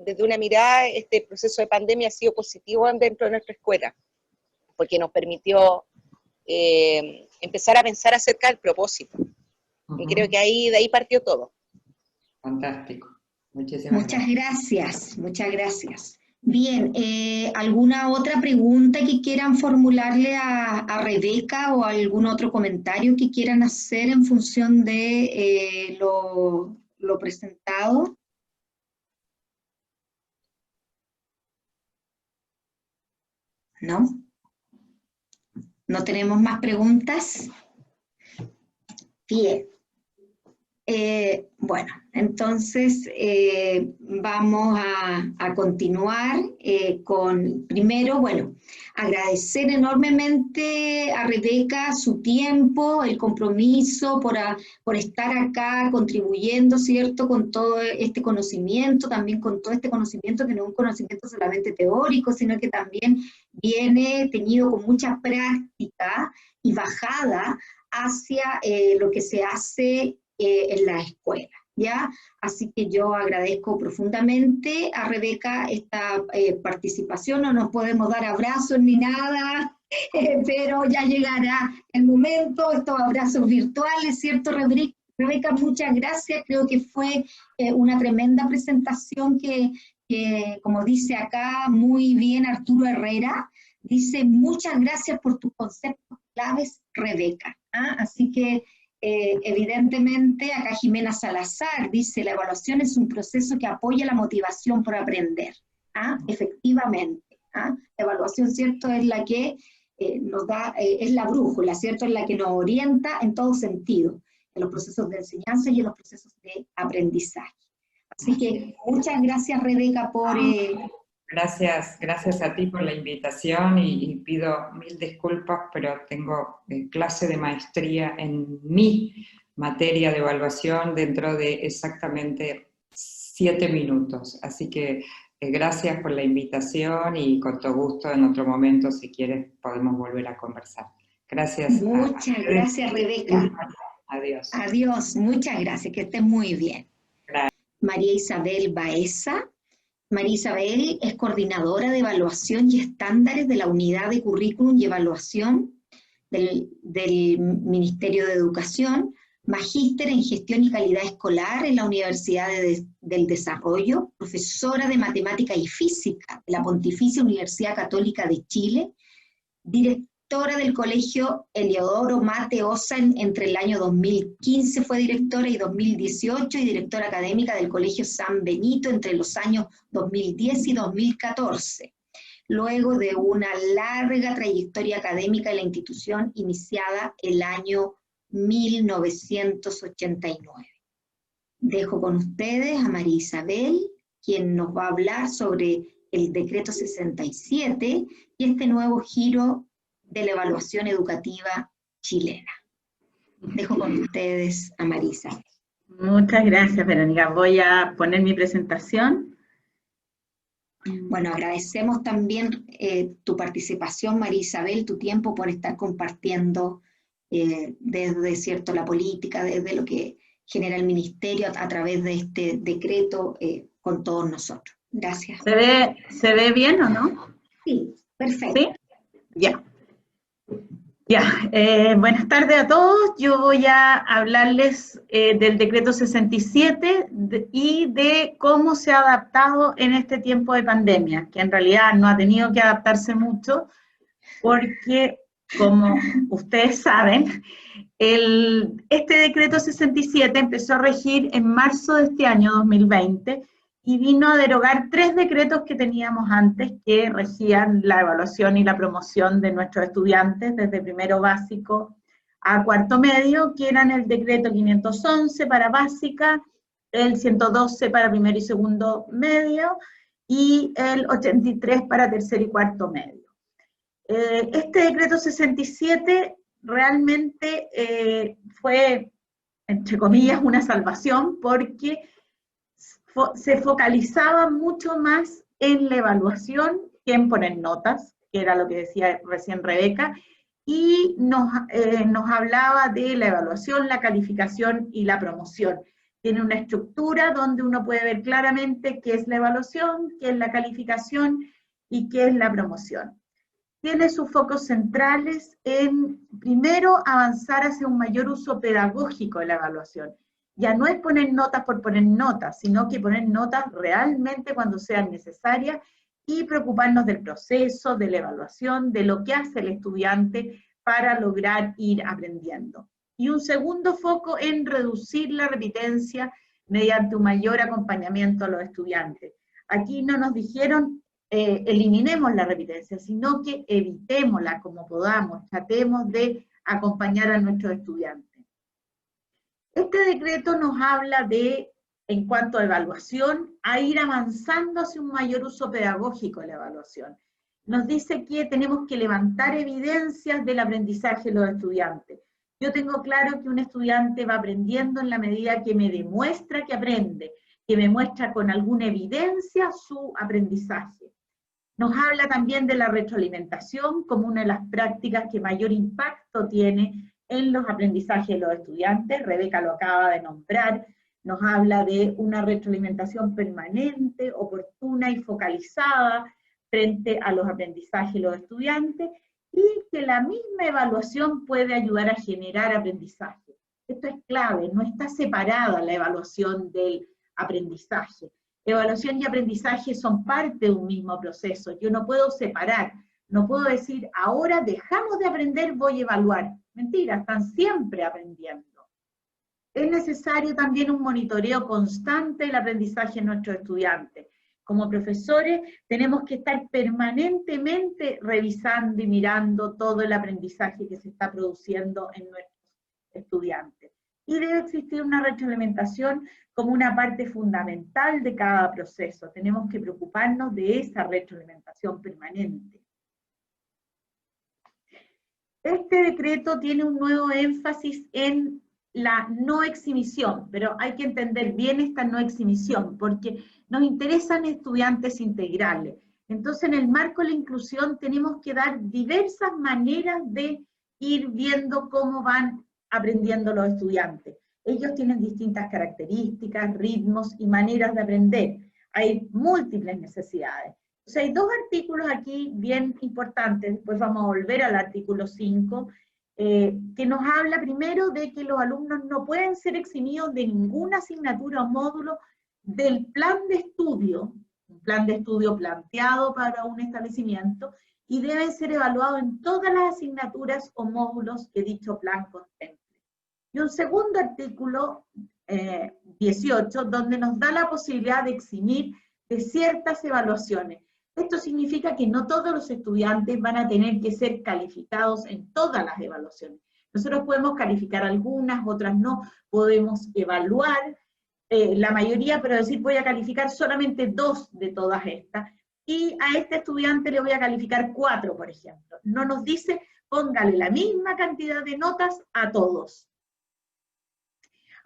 desde una mirada, este proceso de pandemia ha sido positivo dentro de nuestra escuela, porque nos permitió empezar a pensar acerca del propósito. Y creo que de ahí partió todo. Fantástico. Muchísimas gracias. Muchas gracias. Bien, ¿alguna otra pregunta que quieran formularle a Rebeca, o algún otro comentario que quieran hacer en función de lo presentado? ¿No? ¿No tenemos más preguntas? Bien. Bueno, entonces vamos a continuar con, primero, bueno, agradecer enormemente a Rebeca su tiempo, el compromiso por estar acá contribuyendo, ¿cierto?, con todo este conocimiento, también con todo este conocimiento que no es un conocimiento solamente teórico, sino que también viene tenido con mucha práctica y bajada hacia lo que se hace en la escuela, ¿ya? Así que yo agradezco profundamente a Rebeca esta participación. No nos podemos dar abrazos ni nada, pero ya llegará el momento, estos abrazos virtuales, ¿cierto, Rebeca? Muchas gracias, creo que fue una tremenda presentación que, como dice acá muy bien Arturo Herrera, dice: muchas gracias por tus conceptos claves, Rebeca. Así que evidentemente, acá Jimena Salazar dice: la evaluación es un proceso que apoya la motivación por aprender. Efectivamente, la evaluación, ¿cierto?, es la que es la brújula, ¿cierto? Es la que nos orienta en todo sentido, en los procesos de enseñanza y en los procesos de aprendizaje. Así que muchas gracias, Rebeca, por... Gracias a ti por la invitación y pido mil disculpas, pero tengo clase de maestría en mi materia de evaluación dentro de exactamente 7 minutos. Así que gracias por la invitación y con todo gusto en otro momento, si quieres, podemos volver a conversar. Gracias. Muchas gracias, Rebeca. Adiós. Adiós, muchas gracias, que estés muy bien. Gracias. María Isabel Baeza. María Isabel es coordinadora de evaluación y estándares de la Unidad de Currículum y Evaluación del Ministerio de Educación, magíster en Gestión y Calidad Escolar en la Universidad del Desarrollo, profesora de Matemática y Física de la Pontificia Universidad Católica de Chile, directora del Colegio Eliodoro Mate Osa entre el año 2015 fue directora y 2018, y directora académica del Colegio San Benito entre los años 2010 y 2014. Luego de una larga trayectoria académica en la institución iniciada el año 1989. Dejo con ustedes a María Isabel, quien nos va a hablar sobre el Decreto 67 y este nuevo giro de la evaluación educativa chilena. Dejo con ustedes a María Isabel. Muchas gracias, Verónica. Voy a poner mi presentación. Bueno, agradecemos también tu participación, María Isabel, tu tiempo por estar compartiendo desde, ¿cierto?, la política, desde lo que genera el Ministerio a través de este decreto con todos nosotros. Gracias. ¿Se ve bien o no? Sí, perfecto. ¿Sí? Ya. Buenas tardes a todos. Yo voy a hablarles del decreto 67 y de cómo se ha adaptado en este tiempo de pandemia, que en realidad no ha tenido que adaptarse mucho, porque, como ustedes saben, este decreto 67 empezó a regir en marzo de este año 2020 y vino a derogar 3 decretos que teníamos antes que regían la evaluación y la promoción de nuestros estudiantes desde primero básico a cuarto medio, que eran el decreto 511 para básica, el 112 para primero y segundo medio y el 83 para tercero y cuarto medio. Este decreto 67 realmente fue, entre comillas, una salvación, porque se focalizaba mucho más en la evaluación que en poner notas, que era lo que decía recién Rebeca, y nos hablaba de la evaluación, la calificación y la promoción. Tiene una estructura donde uno puede ver claramente qué es la evaluación, qué es la calificación y qué es la promoción. Tiene sus focos centrales en, primero, avanzar hacia un mayor uso pedagógico de la evaluación. Ya no es poner notas por poner notas, sino que poner notas realmente cuando sean necesarias y preocuparnos del proceso, de la evaluación, de lo que hace el estudiante para lograr ir aprendiendo. Y un segundo foco en reducir la repitencia mediante un mayor acompañamiento a los estudiantes. Aquí no nos dijeron eliminemos la repitencia, sino que evitémosla como podamos, tratemos de acompañar a nuestros estudiantes. Este decreto nos habla de, en cuanto a evaluación, a ir avanzando hacia un mayor uso pedagógico de la evaluación. Nos dice que tenemos que levantar evidencias del aprendizaje de los estudiantes. Yo tengo claro que un estudiante va aprendiendo en la medida que me demuestra que aprende, que me muestra con alguna evidencia su aprendizaje. Nos habla también de la retroalimentación como una de las prácticas que mayor impacto tiene en los aprendizajes de los estudiantes. Rebeca lo acaba de nombrar. Nos habla de una retroalimentación permanente, oportuna y focalizada frente a los aprendizajes de los estudiantes, y que la misma evaluación puede ayudar a generar aprendizaje. Esto es clave, no está separada la evaluación del aprendizaje. Evaluación y aprendizaje son parte de un mismo proceso. Yo no puedo separar, no puedo decir, ahora dejamos de aprender, voy a evaluar. Mentira, están siempre aprendiendo. Es necesario también un monitoreo constante del aprendizaje de nuestros estudiantes, como profesores, tenemos que estar permanentemente revisando y mirando todo el aprendizaje que se está produciendo en nuestros estudiantes. Y debe existir una retroalimentación como una parte fundamental de cada proceso. Tenemos que preocuparnos de esa retroalimentación permanente. Este decreto tiene un nuevo énfasis en la no exhibición, pero hay que entender bien esta no exhibición, porque nos interesan estudiantes integrales. Entonces, en el marco de la inclusión tenemos que dar diversas maneras de ir viendo cómo van aprendiendo los estudiantes. Ellos tienen distintas características, ritmos y maneras de aprender. Hay múltiples necesidades. O sea, hay dos artículos aquí bien importantes, después vamos a volver al artículo 5, que nos habla primero de que los alumnos no pueden ser eximidos de ninguna asignatura o módulo del plan de estudio, un plan de estudio planteado para un establecimiento, y deben ser evaluados en todas las asignaturas o módulos que dicho plan contemple. Y un segundo artículo, 18, donde nos da la posibilidad de eximir de ciertas evaluaciones. Esto significa que no todos los estudiantes van a tener que ser calificados en todas las evaluaciones. Nosotros podemos calificar algunas, otras no, podemos evaluar la mayoría, pero decir voy a calificar solamente 2 de todas estas, y a este estudiante le voy a calificar 4, por ejemplo. No nos dice póngale la misma cantidad de notas a todos.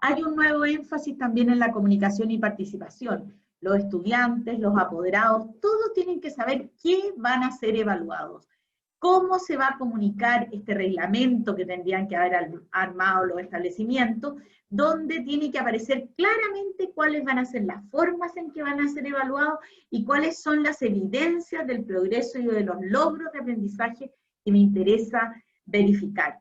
Hay un nuevo énfasis también en la comunicación y participación. Los estudiantes, los apoderados, todos tienen que saber qué van a ser evaluados. ¿Cómo se va a comunicar este reglamento que tendrían que haber armado los establecimientos? Donde tiene que aparecer claramente cuáles van a ser las formas en que van a ser evaluados y cuáles son las evidencias del progreso y de los logros de aprendizaje que me interesa verificar.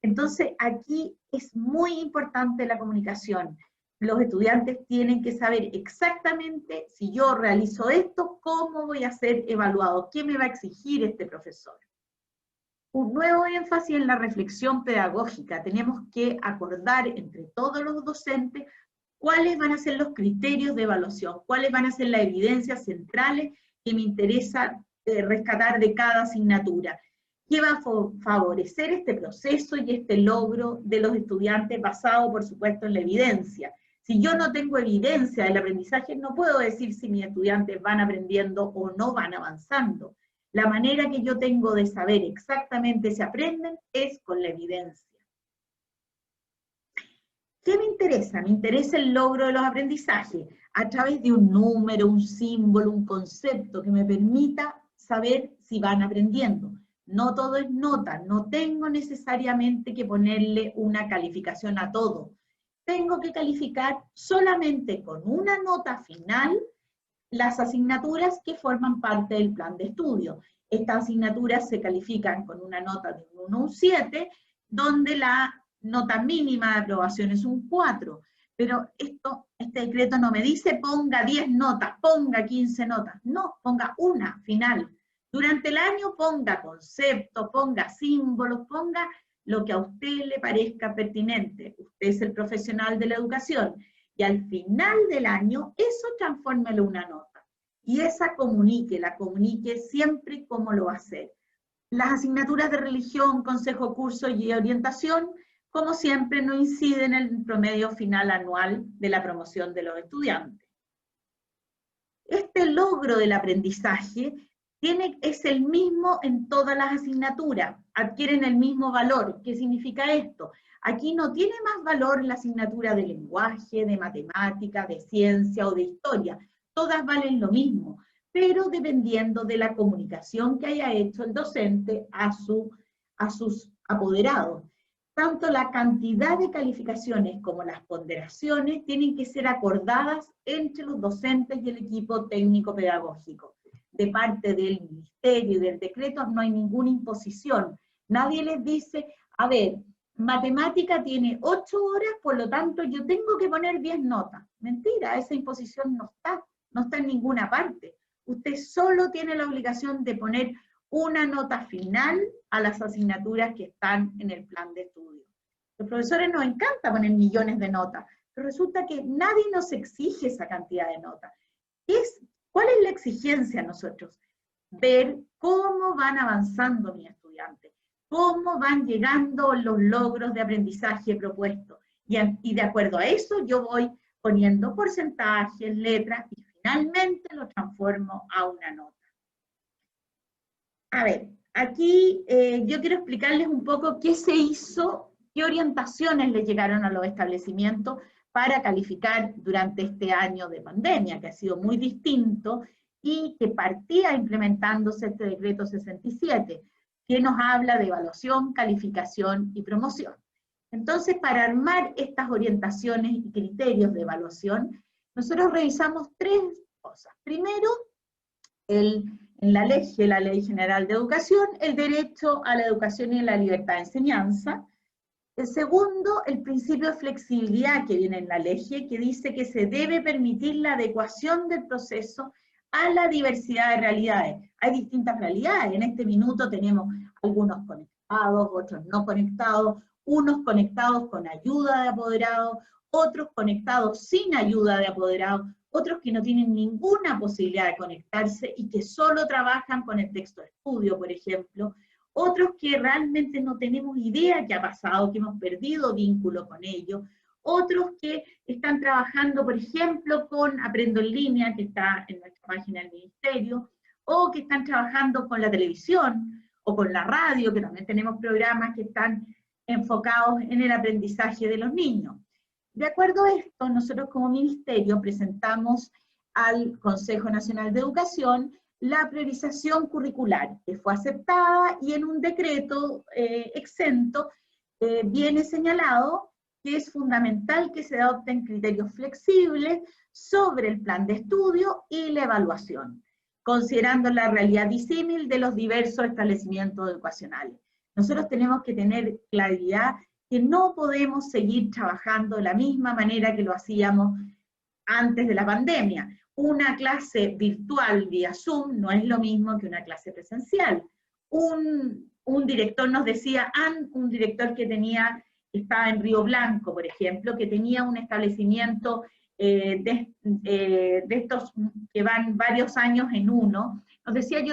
Entonces, aquí es muy importante la comunicación. Los estudiantes tienen que saber exactamente, si yo realizo esto, cómo voy a ser evaluado, qué me va a exigir este profesor. Un nuevo énfasis en la reflexión pedagógica. Tenemos que acordar entre todos los docentes cuáles van a ser los criterios de evaluación, cuáles van a ser las evidencias centrales que me interesa rescatar de cada asignatura. ¿Qué va a favorecer este proceso y este logro de los estudiantes basado, por supuesto, en la evidencia? Si yo no tengo evidencia del aprendizaje, no puedo decir si mis estudiantes van aprendiendo o no van avanzando. La manera que yo tengo de saber exactamente si aprenden es con la evidencia. ¿Qué me interesa? Me interesa el logro de los aprendizajes a través de un número, un símbolo, un concepto que me permita saber si van aprendiendo. No todo es nota, no tengo necesariamente que ponerle una calificación a todo. Tengo que calificar solamente con una nota final las asignaturas que forman parte del plan de estudio. Estas asignaturas se califican con una nota de un 1 a un 7, donde la nota mínima de aprobación es un 4. Pero este decreto no me dice ponga 10 notas, ponga 15 notas. No, ponga una final. Durante el año ponga conceptos, ponga símbolos, ponga lo que a usted le parezca pertinente. Usted es el profesional de la educación. Y al final del año, eso transfórmelo en una nota. Y esa la comunique siempre cómo lo va a hacer. Las asignaturas de religión, consejo, curso y orientación, como siempre, no inciden en el promedio final anual de la promoción de los estudiantes. Este logro del aprendizaje es el mismo en todas las asignaturas, adquieren el mismo valor. ¿Qué significa esto? Aquí no tiene más valor la asignatura de lenguaje, de matemática, de ciencia o de historia. Todas valen lo mismo, pero dependiendo de la comunicación que haya hecho el docente a sus apoderados. Tanto la cantidad de calificaciones como las ponderaciones tienen que ser acordadas entre los docentes y el equipo técnico pedagógico. De parte del ministerio y del decreto no hay ninguna imposición. Nadie les dice, a ver, matemática tiene 8 horas, por lo tanto yo tengo que poner 10 notas. Mentira, esa imposición no está en ninguna parte. Usted solo tiene la obligación de poner una nota final a las asignaturas que están en el plan de estudio. Los profesores nos encanta poner millones de notas, pero resulta que nadie nos exige esa cantidad de notas. ¿Cuál es la exigencia a nosotros? Ver cómo van avanzando mis estudiantes, cómo van llegando los logros de aprendizaje propuestos. Y de acuerdo a eso yo voy poniendo porcentajes, letras, y finalmente lo transformo a una nota. A ver, aquí yo quiero explicarles un poco qué se hizo, qué orientaciones le llegaron a los establecimientos para calificar durante este año de pandemia, que ha sido muy distinto y que partía implementándose este decreto 67, que nos habla de evaluación, calificación y promoción. Entonces, para armar estas orientaciones y criterios de evaluación, nosotros revisamos tres cosas. Primero, en la Ley General de Educación, el derecho a la educación y la libertad de enseñanza. El segundo, el principio de flexibilidad que viene en la ley, que dice que se debe permitir la adecuación del proceso a la diversidad de realidades. Hay distintas realidades, en este minuto tenemos algunos conectados, otros no conectados, unos conectados con ayuda de apoderados, otros conectados sin ayuda de apoderados, otros que no tienen ninguna posibilidad de conectarse y que solo trabajan con el texto de estudio, por ejemplo, otros que realmente no tenemos idea qué ha pasado, que hemos perdido vínculo con ellos, otros que están trabajando, por ejemplo, con Aprendo en Línea, que está en nuestra página del Ministerio, o que están trabajando con la televisión, o con la radio, que también tenemos programas que están enfocados en el aprendizaje de los niños. De acuerdo a esto, nosotros como Ministerio presentamos al Consejo Nacional de Educación la priorización curricular, que fue aceptada y en un decreto exento viene señalado que es fundamental que se adopten criterios flexibles sobre el plan de estudio y la evaluación, considerando la realidad disímil de los diversos establecimientos educacionales. Nosotros tenemos que tener claridad que no podemos seguir trabajando de la misma manera que lo hacíamos antes de la pandemia. Una clase virtual vía Zoom no es lo mismo que una clase presencial. Un director nos decía, un director que estaba en Río Blanco, por ejemplo, que tenía un establecimiento de estos que van varios años en uno, nos decía,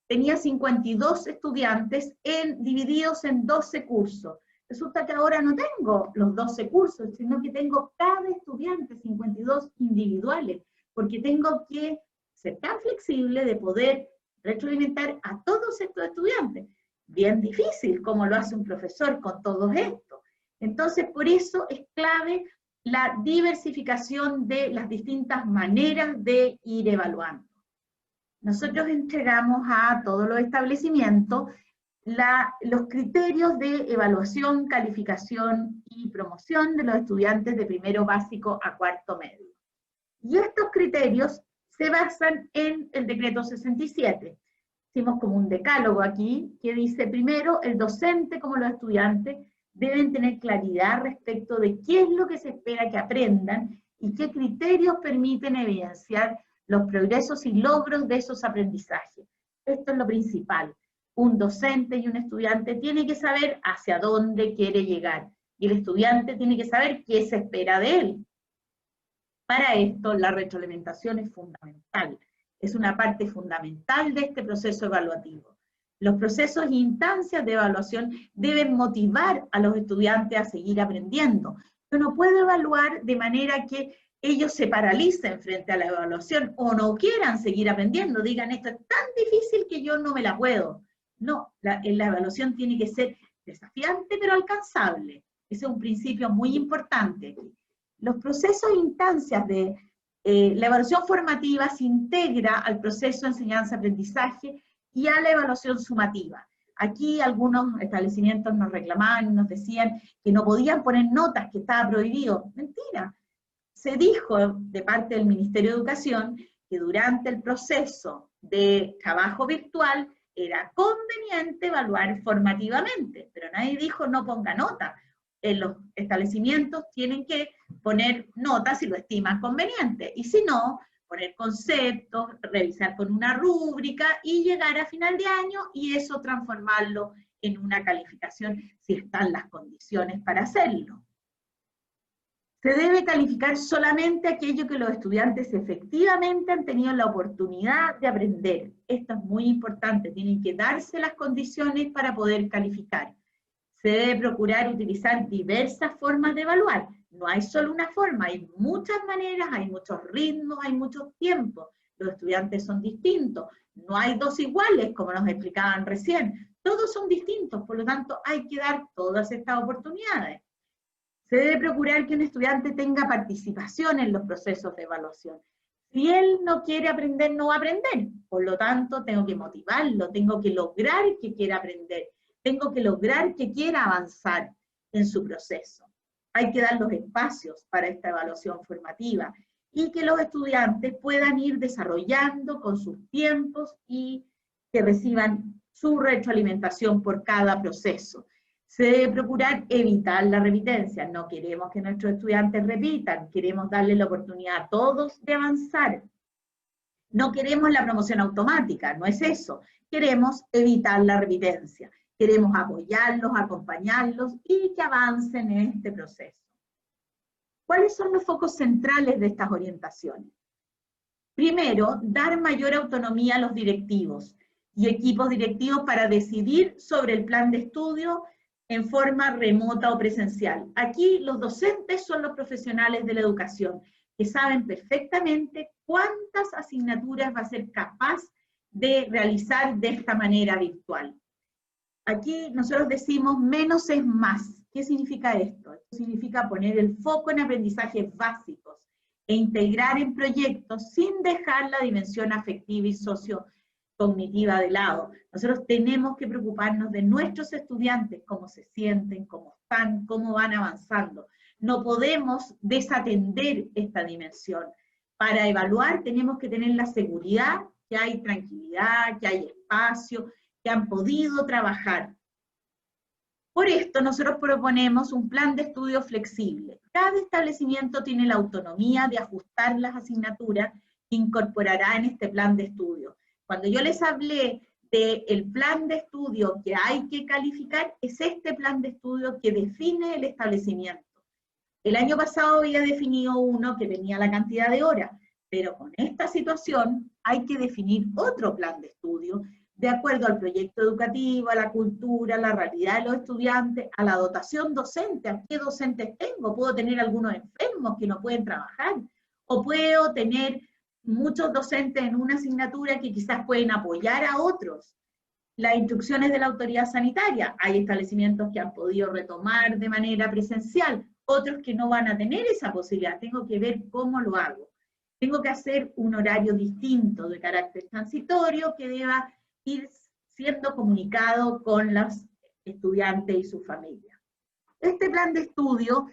tenía 52 estudiantes divididos en 12 cursos. Resulta que ahora no tengo los 12 cursos, sino que tengo cada estudiante 52 individuales, porque tengo que ser tan flexible de poder retroalimentar a todos estos estudiantes. Bien difícil, como lo hace un profesor con todos estos. Entonces, por eso es clave la diversificación de las distintas maneras de ir evaluando. Nosotros entregamos a todos los establecimientos los criterios de evaluación, calificación y promoción de los estudiantes de primero básico a cuarto medio. Y estos criterios se basan en el decreto 67. Hicimos como un decálogo aquí, que dice, primero, el docente como los estudiantes deben tener claridad respecto de qué es lo que se espera que aprendan y qué criterios permiten evidenciar los progresos y logros de esos aprendizajes. Esto es lo principal. Un docente y un estudiante tiene que saber hacia dónde quiere llegar, y el estudiante tiene que saber qué se espera de él. Para esto, la retroalimentación es fundamental, es una parte fundamental de este proceso evaluativo. Los procesos e instancias de evaluación deben motivar a los estudiantes a seguir aprendiendo. Yo no puedo evaluar de manera que ellos se paralicen frente a la evaluación o no quieran seguir aprendiendo, digan esto es tan difícil que yo no me la puedo. No, la evaluación tiene que ser desafiante pero alcanzable. Ese es un principio muy importante aquí. Los procesos e instancias de la evaluación formativa se integra al proceso de enseñanza-aprendizaje y a la evaluación sumativa. Aquí algunos establecimientos nos reclamaban, nos decían que no podían poner notas, que estaba prohibido. Mentira. Se dijo de parte del Ministerio de Educación que durante el proceso de trabajo virtual era conveniente evaluar formativamente, pero nadie dijo no ponga nota. Los establecimientos tienen que poner notas si lo estiman conveniente, y si no, poner conceptos, revisar con una rúbrica y llegar a final de año y eso transformarlo en una calificación si están las condiciones para hacerlo. Se debe calificar solamente aquello que los estudiantes efectivamente han tenido la oportunidad de aprender. Esto es muy importante, tienen que darse las condiciones para poder calificar. Se debe procurar utilizar diversas formas de evaluar. No hay solo una forma, hay muchas maneras, hay muchos ritmos, hay muchos tiempos. Los estudiantes son distintos. No hay dos iguales, como nos explicaban recién. Todos son distintos, por lo tanto hay que dar todas estas oportunidades. Se debe procurar que un estudiante tenga participación en los procesos de evaluación. Si él no quiere aprender, no va a aprender. Por lo tanto, tengo que motivarlo, tengo que lograr que quiera aprender, tengo que lograr que quiera avanzar en su proceso. Hay que dar los espacios para esta evaluación formativa y que los estudiantes puedan ir desarrollando con sus tiempos y que reciban su retroalimentación por cada proceso. Se debe procurar evitar la repitencia. No queremos que nuestros estudiantes repitan, queremos darle la oportunidad a todos de avanzar. No queremos la promoción automática, no es eso. Queremos evitar la repitencia. Queremos apoyarlos, acompañarlos y que avancen en este proceso. ¿Cuáles son los focos centrales de estas orientaciones? Primero, dar mayor autonomía a los directivos y equipos directivos para decidir sobre el plan de estudio en forma remota o presencial. Aquí los docentes son los profesionales de la educación, que saben perfectamente cuántas asignaturas va a ser capaz de realizar de esta manera virtual. Aquí nosotros decimos menos es más. ¿Qué significa esto? Esto significa poner el foco en aprendizajes básicos e integrar en proyectos sin dejar la dimensión afectiva y sociocognitiva de lado. Nosotros tenemos que preocuparnos de nuestros estudiantes, cómo se sienten, cómo están, cómo van avanzando. No podemos desatender esta dimensión. Para evaluar tenemos que tener la seguridad que hay tranquilidad, que hay espacio, que han podido trabajar. Por esto nosotros proponemos un plan de estudio flexible. Cada establecimiento tiene la autonomía de ajustar las asignaturas que incorporará en este plan de estudio. Cuando yo les hablé del plan de estudio que hay que calificar, es este plan de estudio que define el establecimiento. El año pasado había definido uno que tenía la cantidad de horas, pero con esta situación hay que definir otro plan de estudio de acuerdo al proyecto educativo, a la cultura, a la realidad de los estudiantes, a la dotación docente, a qué docentes tengo. Puedo tener algunos enfermos que no pueden trabajar, o puedo tener muchos docentes en una asignatura que quizás pueden apoyar a otros. Las instrucciones de la autoridad sanitaria, hay establecimientos que han podido retomar de manera presencial, otros que no van a tener esa posibilidad, tengo que ver cómo lo hago. Tengo que hacer un horario distinto de carácter transitorio que deba ir siendo comunicado con los estudiantes y su familia. Este plan de estudio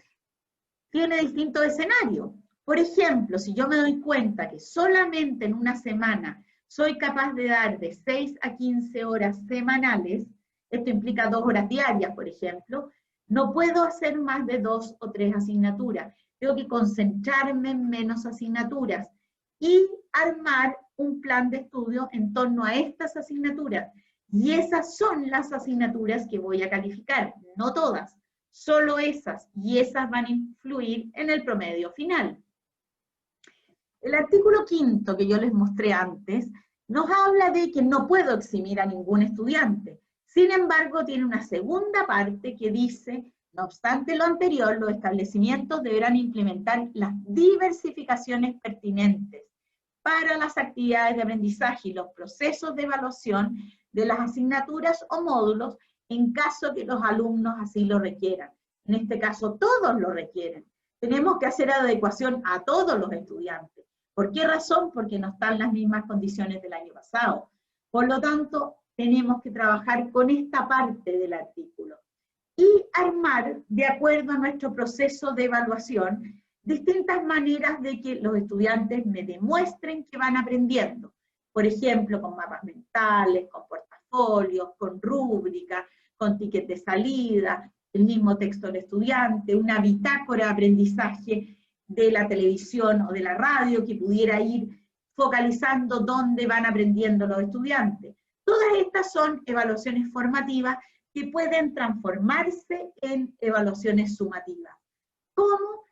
tiene distintos escenarios. Por ejemplo, si yo me doy cuenta que solamente en una semana soy capaz de dar de 6 a 15 horas semanales, esto implica 2 horas diarias, por ejemplo, no puedo hacer más de 2 o 3 asignaturas. Tengo que concentrarme en menos asignaturas y armar un plan de estudio en torno a estas asignaturas. Y esas son las asignaturas que voy a calificar, no todas, solo esas, y esas van a influir en el promedio final. El artículo 5 que yo les mostré antes nos habla de que no puedo eximir a ningún estudiante. Sin embargo, tiene una segunda parte que dice, no obstante lo anterior, los establecimientos deberán implementar las diversificaciones pertinentes para las actividades de aprendizaje y los procesos de evaluación de las asignaturas o módulos en caso que los alumnos así lo requieran. En este caso, todos lo requieren. Tenemos que hacer adecuación a todos los estudiantes. ¿Por qué razón? Porque no están las mismas condiciones del año pasado. Por lo tanto, tenemos que trabajar con esta parte del artículo y armar, de acuerdo a nuestro proceso de evaluación, distintas maneras de que los estudiantes me demuestren que van aprendiendo. Por ejemplo, con mapas mentales, con portafolios, con rúbricas, con tickets de salida, el mismo texto del estudiante, una bitácora de aprendizaje de la televisión o de la radio que pudiera ir focalizando dónde van aprendiendo los estudiantes. Todas estas son evaluaciones formativas que pueden transformarse en evaluaciones sumativas. ¿Cómo?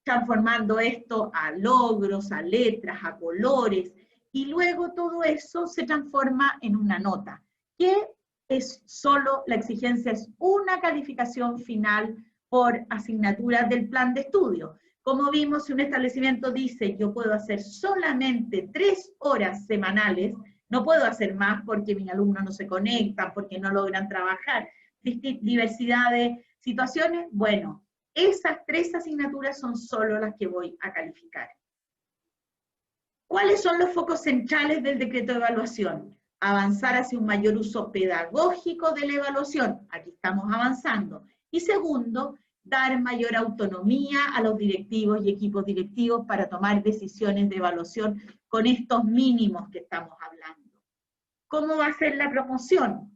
transformando esto a logros, a letras, a colores, y luego todo eso se transforma en una nota, que es solo, la exigencia es una calificación final por asignaturas del plan de estudio. Como vimos, si un establecimiento dice, yo puedo hacer solamente 3 horas semanales, no puedo hacer más porque mis alumnos no se conectan, porque no logran trabajar, diversidad de situaciones, bueno, esas 3 asignaturas son solo las que voy a calificar. ¿Cuáles son los focos centrales del decreto de evaluación? Avanzar hacia un mayor uso pedagógico de la evaluación, aquí estamos avanzando. Y segundo, dar mayor autonomía a los directivos y equipos directivos para tomar decisiones de evaluación con estos mínimos que estamos hablando. ¿Cómo va a ser la promoción?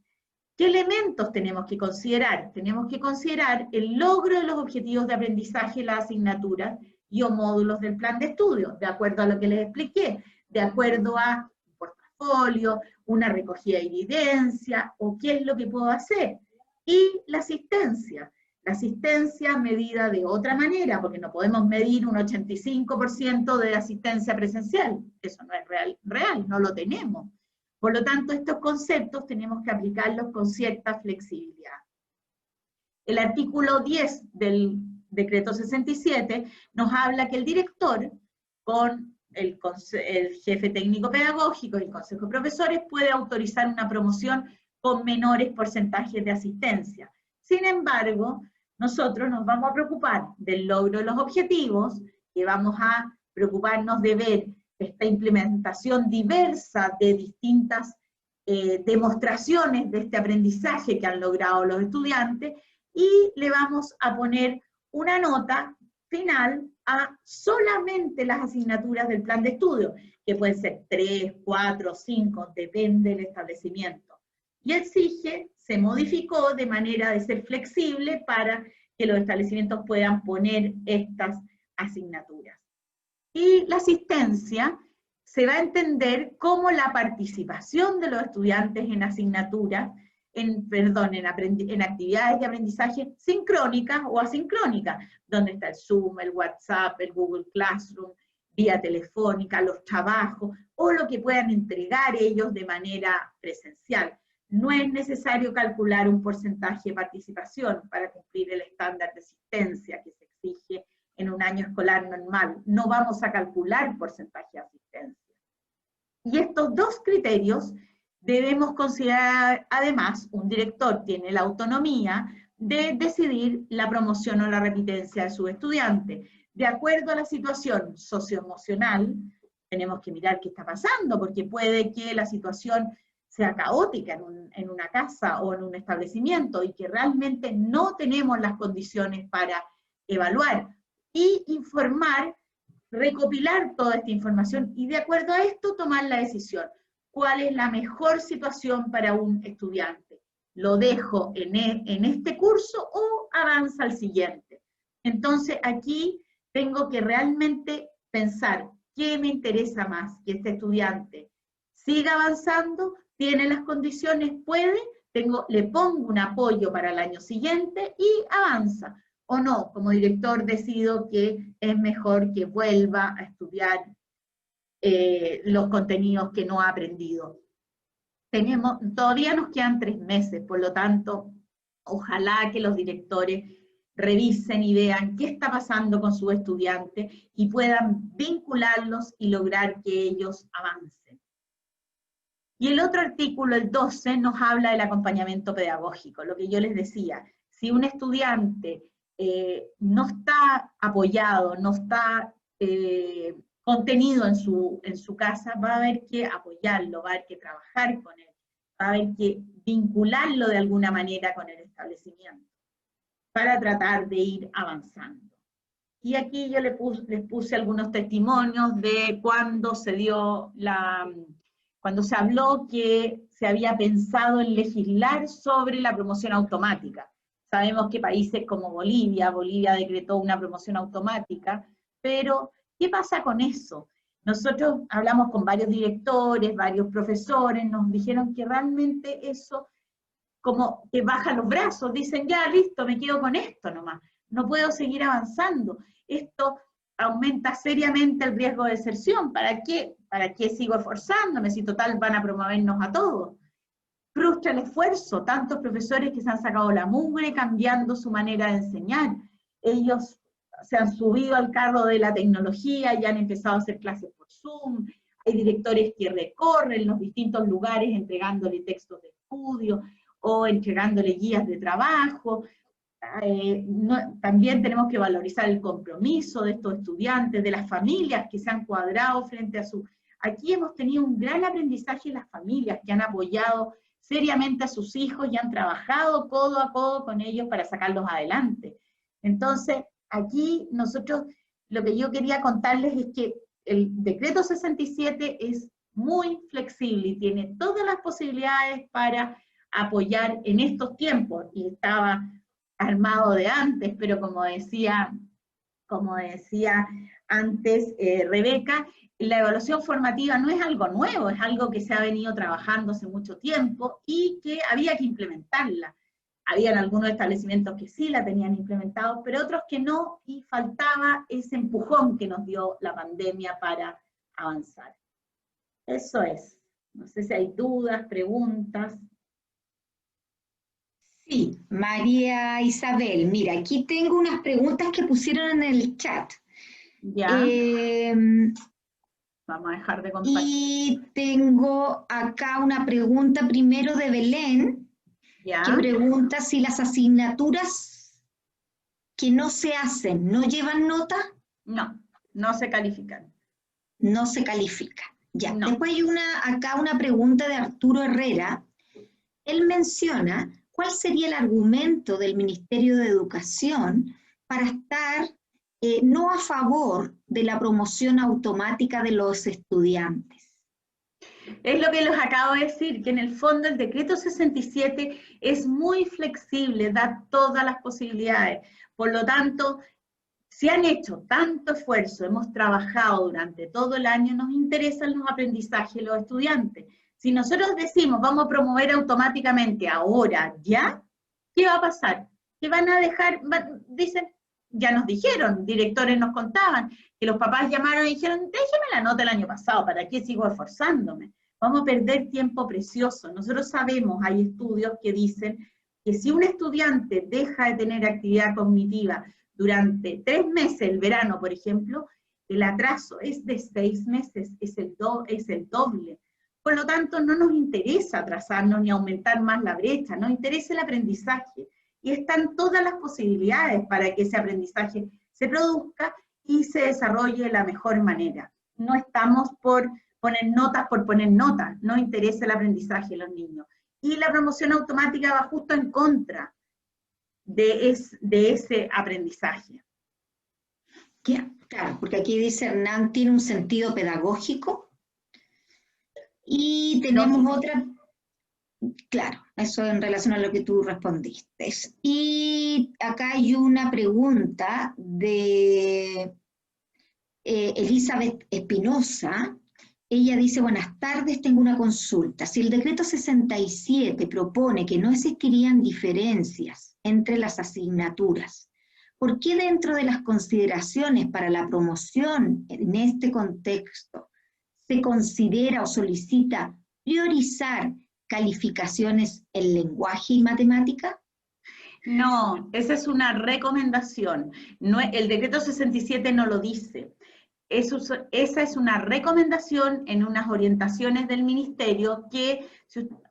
¿Qué elementos tenemos que considerar? Tenemos que considerar el logro de los objetivos de aprendizaje, las asignaturas y o módulos del plan de estudio, de acuerdo a lo que les expliqué, de acuerdo a un portafolio, una recogida de evidencia, o qué es lo que puedo hacer. Y la asistencia medida de otra manera, porque no podemos medir un 85% de asistencia presencial, eso no es real, no lo tenemos. Por lo tanto, estos conceptos tenemos que aplicarlos con cierta flexibilidad. El artículo 10 del decreto 67 nos habla que el director, con el jefe técnico pedagógico y el consejo de profesores, puede autorizar una promoción con menores porcentajes de asistencia. Sin embargo, nosotros nos vamos a preocupar del logro de los objetivos, que vamos a preocuparnos de ver esta implementación diversa de distintas demostraciones de este aprendizaje que han logrado los estudiantes, y le vamos a poner una nota final a solamente las asignaturas del plan de estudio, que pueden ser 3, 4, 5, depende del establecimiento. Y exige, se modificó de manera de ser flexible para que los establecimientos puedan poner estas asignaturas. Y la asistencia se va a entender como la participación de los estudiantes en asignaturas, en actividades de aprendizaje sincrónicas o asincrónicas, donde está el Zoom, el WhatsApp, el Google Classroom, vía telefónica, los trabajos, o lo que puedan entregar ellos de manera presencial. No es necesario calcular un porcentaje de participación para cumplir el estándar de asistencia que se exige en un año escolar normal. No vamos a calcular porcentaje de asistencia. Y estos 2 criterios debemos considerar, además, un director tiene la autonomía de decidir la promoción o la repitencia de sus estudiantes. De acuerdo a la situación socioemocional, tenemos que mirar qué está pasando, porque puede que la situación sea caótica en una casa o en un establecimiento y que realmente no tenemos las condiciones para evaluar y informar, recopilar toda esta información y de acuerdo a esto tomar la decisión. ¿Cuál es la mejor situación para un estudiante? ¿Lo dejo en este curso o avanza al siguiente? Entonces aquí tengo que realmente pensar qué me interesa más, que este estudiante siga avanzando, tiene las condiciones, puede, le pongo un apoyo para el año siguiente y avanza. O no, como director decido que es mejor que vuelva a estudiar los contenidos que no ha aprendido. Todavía nos quedan 3 meses, por lo tanto, ojalá que los directores revisen y vean qué está pasando con sus estudiantes y puedan vincularlos y lograr que ellos avancen. Y el otro artículo, el 12, nos habla del acompañamiento pedagógico, lo que yo les decía. Si un estudiante no está apoyado, no está contenido en su casa, va a haber que apoyarlo, va a haber que trabajar con él, va a haber que vincularlo de alguna manera con el establecimiento, para tratar de ir avanzando. Y aquí yo les puse algunos testimonios de cuando cuando se habló que se había pensado en legislar sobre la promoción automática. Sabemos que países como Bolivia decretó una promoción automática, pero ¿qué pasa con eso? Nosotros hablamos con varios directores, varios profesores, nos dijeron que realmente eso como que bajan los brazos, dicen ya listo, me quedo con esto nomás, no puedo seguir avanzando. Esto aumenta seriamente el riesgo de deserción. ¿Para qué? ¿Para qué sigo esforzándome si total van a promovernos a todos? Frustra el esfuerzo, tantos profesores que se han sacado la mugre cambiando su manera de enseñar. Ellos se han subido al carro de la tecnología y han empezado a hacer clases por Zoom. Hay directores que recorren los distintos lugares entregándole textos de estudio o entregándole guías de trabajo. También tenemos que valorizar el compromiso de estos estudiantes, de las familias que se han cuadrado frente a su... Aquí hemos tenido un gran aprendizaje en las familias que han apoyado seriamente a sus hijos y han trabajado codo a codo con ellos para sacarlos adelante. Entonces, aquí nosotros, lo que yo quería contarles es que el decreto 67 es muy flexible y tiene todas las posibilidades para apoyar en estos tiempos, y estaba armado de antes, pero como decía antes Rebeca, la evaluación formativa no es algo nuevo, es algo que se ha venido trabajando hace mucho tiempo y que había que implementarla. Habían algunos establecimientos que sí la tenían implementado, pero otros que no, y faltaba ese empujón que nos dio la pandemia para avanzar. Eso es. No sé si hay dudas, preguntas. Sí, María Isabel, mira, aquí tengo unas preguntas que pusieron en el chat. Ya. Vamos a dejar de compartir. Y tengo acá una pregunta primero de Belén, Ya. que pregunta si las asignaturas que no se hacen no llevan nota. No, no se califican. No se califican. Ya. No. Después hay acá una pregunta de Arturo Herrera. Él menciona cuál sería el argumento del Ministerio de Educación para estar no a favor de la promoción automática de los estudiantes. Es lo que les acabo de decir, que en el fondo el decreto 67 es muy flexible, da todas las posibilidades. Por lo tanto, si han hecho tanto esfuerzo, hemos trabajado durante todo el año, nos interesan los aprendizajes de los estudiantes. Si nosotros decimos, vamos a promover automáticamente ahora, ya, ¿qué va a pasar? Que van a dejar, dicen, ya nos dijeron, directores nos contaban, que los papás llamaron y dijeron, déjeme la nota el año pasado, ¿para qué sigo esforzándome? Vamos a perder tiempo precioso. Nosotros sabemos, hay estudios que dicen que si un estudiante deja de tener actividad cognitiva durante 3 meses, el verano, por ejemplo, el atraso es de 6 meses, es el doble. Por lo tanto, no nos interesa atrasarnos ni aumentar más la brecha, nos interesa el aprendizaje. Y están todas las posibilidades para que ese aprendizaje se produzca y se desarrolle de la mejor manera. No estamos por poner notas, no interesa el aprendizaje de los niños. Y la promoción automática va justo en contra de ese aprendizaje. Claro, porque aquí dice Hernán, tiene un sentido pedagógico. Y tenemos otra, claro, eso en relación a lo que tú respondiste. Y acá hay una pregunta de Elizabeth Espinosa. Ella dice, buenas tardes, tengo una consulta. Si el decreto 67 propone que no existirían diferencias entre las asignaturas, ¿por qué dentro de las consideraciones para la promoción en este contexto se considera o solicita priorizar calificaciones en lenguaje y matemática? No, esa es una recomendación. No, el decreto 67 no lo dice. Esa es una recomendación en unas orientaciones del ministerio que,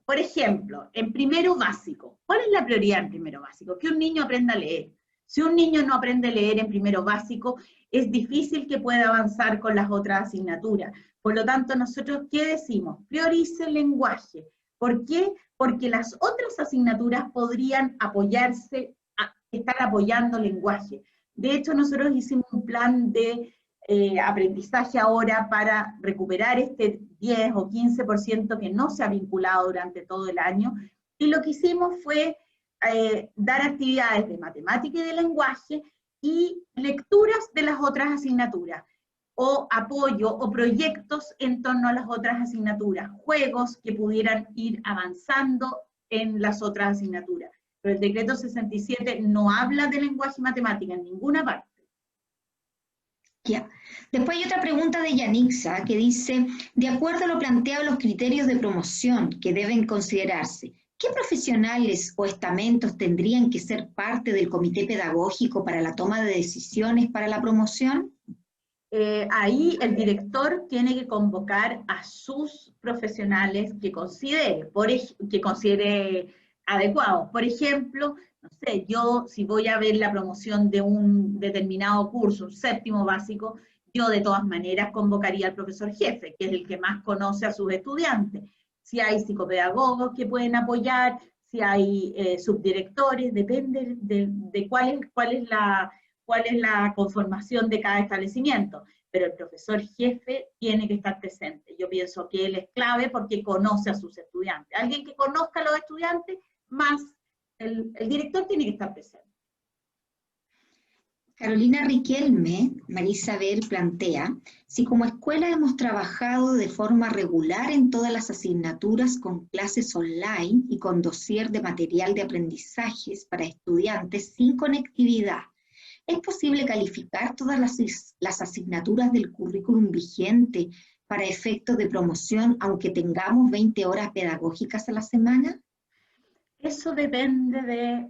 por ejemplo, en primero básico, ¿cuál es la prioridad en primero básico? Que un niño aprenda a leer. Si un niño no aprende a leer en primero básico, es difícil que pueda avanzar con las otras asignaturas. Por lo tanto, nosotros, ¿qué decimos? Priorice el lenguaje. ¿Por qué? Porque las otras asignaturas podrían estar apoyando el lenguaje. De hecho, nosotros hicimos un plan de aprendizaje ahora para recuperar este 10 o 15% que no se ha vinculado durante todo el año, y lo que hicimos fue dar actividades de matemática y de lenguaje y lecturas de las otras asignaturas, o apoyo o proyectos en torno a las otras asignaturas, juegos que pudieran ir avanzando en las otras asignaturas. Pero el decreto 67 no habla de lenguaje y matemática en ninguna parte. Ya. Después hay otra pregunta de Yanixa que dice, de acuerdo a lo planteado en los criterios de promoción que deben considerarse, ¿qué profesionales o estamentos tendrían que ser parte del comité pedagógico para la toma de decisiones para la promoción? Ahí el director tiene que convocar a sus profesionales que considere adecuados. Por ejemplo, no sé, yo si voy a ver la promoción de un determinado curso, un séptimo básico, yo de todas maneras convocaría al profesor jefe, que es el que más conoce a sus estudiantes. Si hay psicopedagogos que pueden apoyar, si hay subdirectores, depende de cuál es la conformación de cada establecimiento, pero el profesor jefe tiene que estar presente. Yo pienso que él es clave porque conoce a sus estudiantes. Alguien que conozca a los estudiantes, más el director tiene que estar presente. Carolina Riquelme, Marisabel plantea, si como escuela hemos trabajado de forma regular en todas las asignaturas con clases online y con dossier de material de aprendizajes para estudiantes sin conectividad, ¿es posible calificar todas las asignaturas del currículum vigente para efectos de promoción aunque tengamos 20 horas pedagógicas a la semana? Eso depende de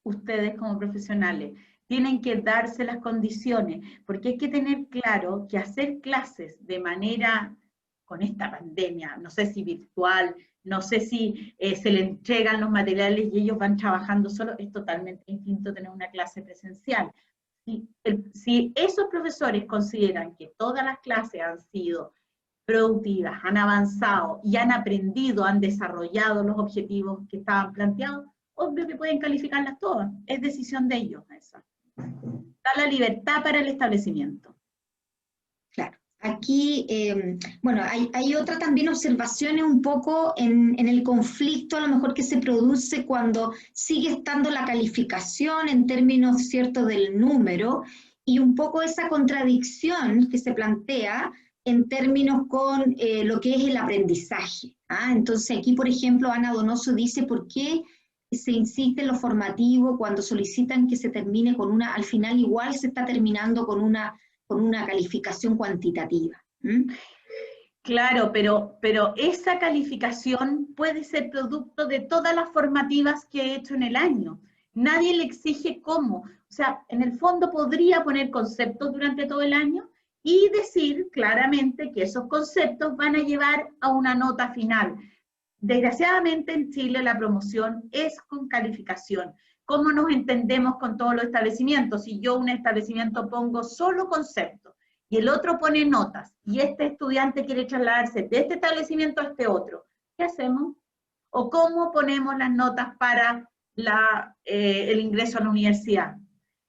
ustedes como profesionales. Tienen que darse las condiciones, porque hay que tener claro que hacer clases de manera, con esta pandemia, no sé si virtual, no sé si se le entregan los materiales y ellos van trabajando solo, es totalmente distinto tener una clase presencial. Si esos profesores consideran que todas las clases han sido productivas, han avanzado y han aprendido, han desarrollado los objetivos que estaban planteados, obvio que pueden calificarlas todas, es decisión de ellos esa. Da la libertad para el establecimiento. Claro. Aquí, bueno, hay otra también observaciones un poco en el conflicto a lo mejor que se produce cuando sigue estando la calificación en términos, ¿cierto?, del número, y un poco esa contradicción que se plantea en términos con lo que es el aprendizaje. ¿Ah? Entonces aquí, por ejemplo, Ana Donoso dice, ¿por qué se insiste en lo formativo cuando solicitan que se termine con una, al final igual se está terminando con una calificación cuantitativa? ¿Mm? Claro, pero esa calificación puede ser producto de todas las formativas que he hecho en el año. Nadie le exige cómo. O sea, en el fondo podría poner conceptos durante todo el año y decir claramente que esos conceptos van a llevar a una nota final. Desgraciadamente en Chile la promoción es con calificación. ¿Cómo nos entendemos con todos los establecimientos? Si yo un establecimiento pongo solo conceptos y el otro pone notas y este estudiante quiere trasladarse de este establecimiento a este otro, ¿qué hacemos? ¿O cómo ponemos las notas para el ingreso a la universidad?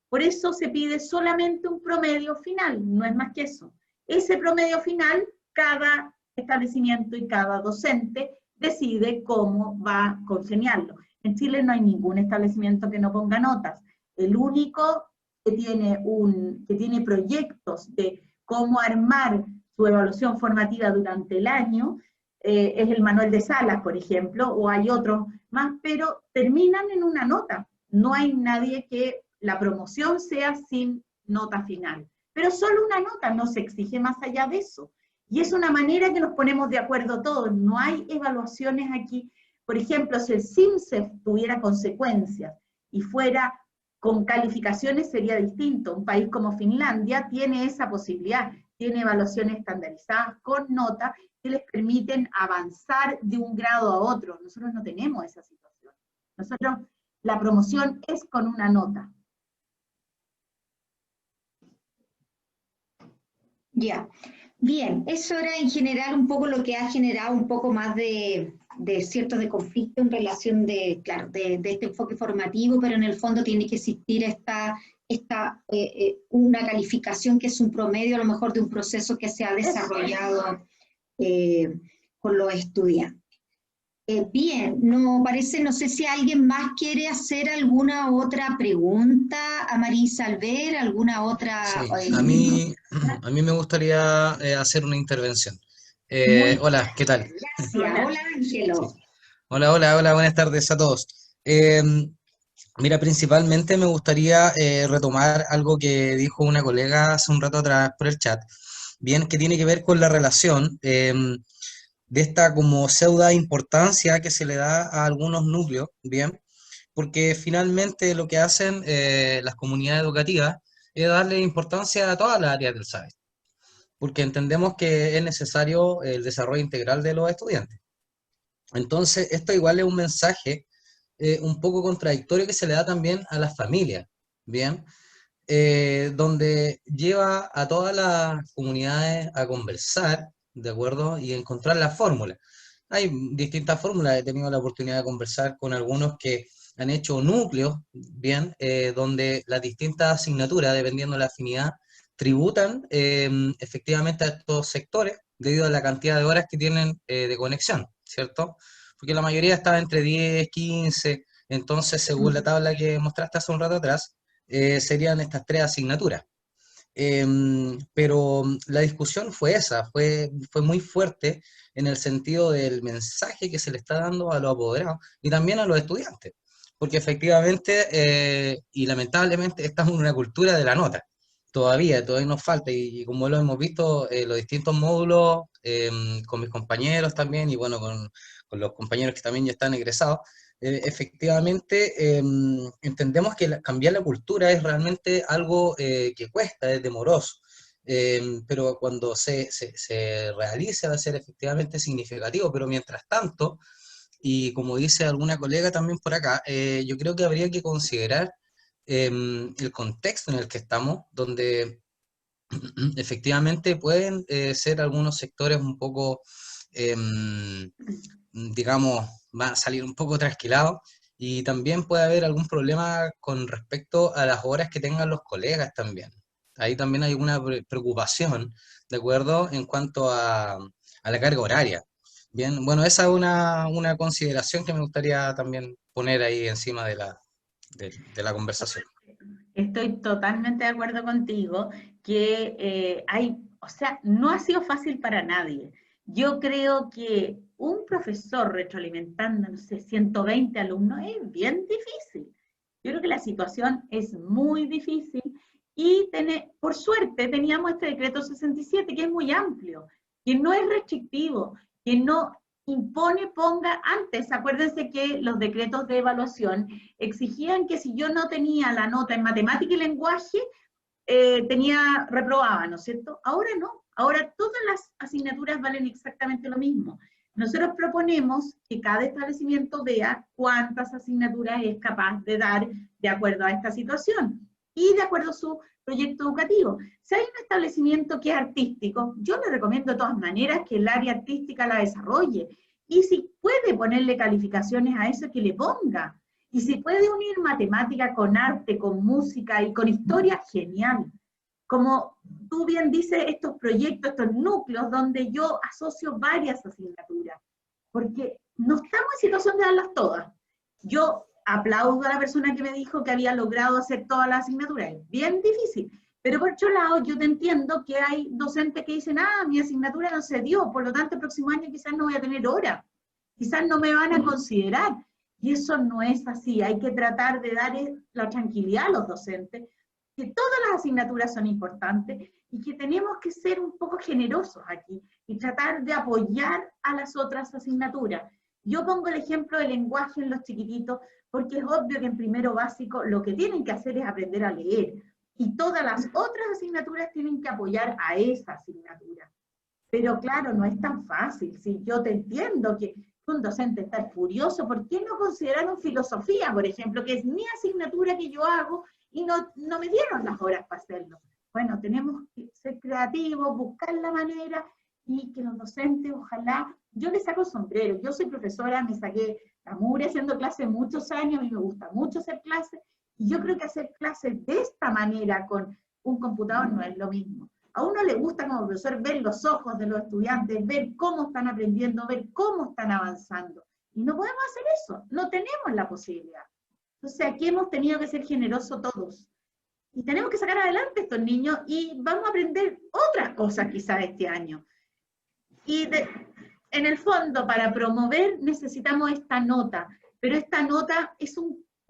Por eso se pide solamente un promedio final, no es más que eso. Ese promedio final, cada establecimiento y cada docente decide cómo va a congeniarlo. En Chile no hay ningún establecimiento que no ponga notas. El único que tiene proyectos de cómo armar su evaluación formativa durante el año es el Manuel de Salas, por ejemplo, o hay otros más, pero terminan en una nota. No hay nadie que la promoción sea sin nota final. Pero solo una nota, no se exige más allá de eso. Y es una manera que nos ponemos de acuerdo todos. No hay evaluaciones aquí. Por ejemplo, si el SIMSEF tuviera consecuencias y fuera con calificaciones sería distinto. Un país como Finlandia tiene esa posibilidad, tiene evaluaciones estandarizadas con notas que les permiten avanzar de un grado a otro. Nosotros no tenemos esa situación. Nosotros, la promoción es con una nota. Ya. Bien, eso era en general un poco lo que ha generado un poco más de cierto de conflicto en relación de este enfoque formativo, pero en el fondo tiene que existir una calificación que es un promedio a lo mejor de un proceso que se ha desarrollado con los estudiantes. Bien, no sé si alguien más quiere hacer alguna otra pregunta a Marisa Alver, alguna otra... Sí, a mí me gustaría hacer una intervención. Hola, ¿qué tal? Gracias. Hola, Ángelo. Sí. Hola, buenas tardes a todos. Mira, principalmente me gustaría retomar algo que dijo una colega hace un rato atrás por el chat, bien, que tiene que ver con la relación de esta como pseudo importancia que se le da a algunos núcleos, bien, porque finalmente lo que hacen las comunidades educativas es darle importancia a todas las áreas del saber, porque entendemos que es necesario el desarrollo integral de los estudiantes. Entonces, esto igual es un mensaje un poco contradictorio que se le da también a las familias, ¿bien? Donde lleva a todas las comunidades a conversar, ¿de acuerdo? Y encontrar la fórmula. Hay distintas fórmulas, he tenido la oportunidad de conversar con algunos que han hecho núcleos, ¿bien? Donde las distintas asignaturas, dependiendo de la afinidad, tributan efectivamente a estos sectores debido a la cantidad de horas que tienen de conexión, ¿cierto? Porque la mayoría estaba entre 10, 15, entonces según la tabla que mostraste hace un rato atrás, serían estas 3 asignaturas. Pero la discusión fue esa, fue muy fuerte en el sentido del mensaje que se le está dando a los apoderados y también a los estudiantes, porque efectivamente y lamentablemente estamos en una cultura de la nota, todavía nos falta, y como lo hemos visto, los distintos módulos, con mis compañeros también, y bueno, con los compañeros que también ya están egresados, efectivamente, entendemos que cambiar la cultura es realmente algo que cuesta, es demoroso, pero cuando se realice va a ser efectivamente significativo, pero mientras tanto, y como dice alguna colega también por acá, yo creo que habría que considerar el contexto en el que estamos, donde efectivamente pueden ser algunos sectores un poco, digamos, va a salir un poco trasquilados, y también puede haber algún problema con respecto a las horas que tengan los colegas también. Ahí también hay una preocupación, ¿de acuerdo? En cuanto a la carga horaria. Bien, bueno, esa es una consideración que me gustaría también poner ahí encima de la conversación. Estoy totalmente de acuerdo contigo que o sea, no ha sido fácil para nadie. Yo creo que un profesor retroalimentando, no sé, 120 alumnos es bien difícil. Yo creo que la situación es muy difícil y por suerte teníamos este decreto 67 que es muy amplio, que no es restrictivo, que no impone, ponga antes. Acuérdense que los decretos de evaluación exigían que si yo no tenía la nota en matemática y lenguaje, reprobaba, ¿no es cierto? Ahora no, ahora todas las asignaturas valen exactamente lo mismo. Nosotros proponemos que cada establecimiento vea cuántas asignaturas es capaz de dar de acuerdo a esta situación y de acuerdo a su proyecto educativo. Si hay un establecimiento que es artístico, yo le recomiendo de todas maneras que el área artística la desarrolle, y si puede ponerle calificaciones a eso, que le ponga. Y si puede unir matemática con arte, con música y con historia, genial. Como tú bien dices, estos proyectos, estos núcleos donde yo asocio varias asignaturas, porque no estamos en situación de darlas todas. Yo aplaudo a la persona que me dijo que había logrado hacer todas las asignaturas, es bien difícil, pero por otro lado yo te entiendo que hay docentes que dicen, mi asignatura no se dio, por lo tanto el próximo año quizás no voy a tener hora, quizás no me van a considerar, y eso no es así. Hay que tratar de dar la tranquilidad a los docentes, que todas las asignaturas son importantes y que tenemos que ser un poco generosos aquí y tratar de apoyar a las otras asignaturas. Yo pongo el ejemplo del lenguaje en los chiquititos porque es obvio que en primero básico lo que tienen que hacer es aprender a leer, y todas las otras asignaturas tienen que apoyar a esa asignatura. Pero claro, no es tan fácil. Si yo te entiendo que un docente está furioso, ¿por qué no consideraron filosofía, por ejemplo, que es mi asignatura que yo hago, y no me dieron las horas para hacerlo? Bueno, tenemos que ser creativos, buscar la manera, y que los docentes, ojalá, yo les saco el sombrero. Yo soy profesora, me saqué la mugre haciendo clases muchos años, a mí me gusta mucho hacer clases, y yo creo que hacer clases de esta manera con un computador no es lo mismo. A uno le gusta como profesor ver los ojos de los estudiantes, ver cómo están aprendiendo, ver cómo están avanzando. Y no podemos hacer eso, no tenemos la posibilidad. Entonces aquí hemos tenido que ser generosos todos. Y tenemos que sacar adelante a estos niños, y vamos a aprender otras cosas quizás este año. Y en el fondo, para promover necesitamos esta nota, pero esta nota es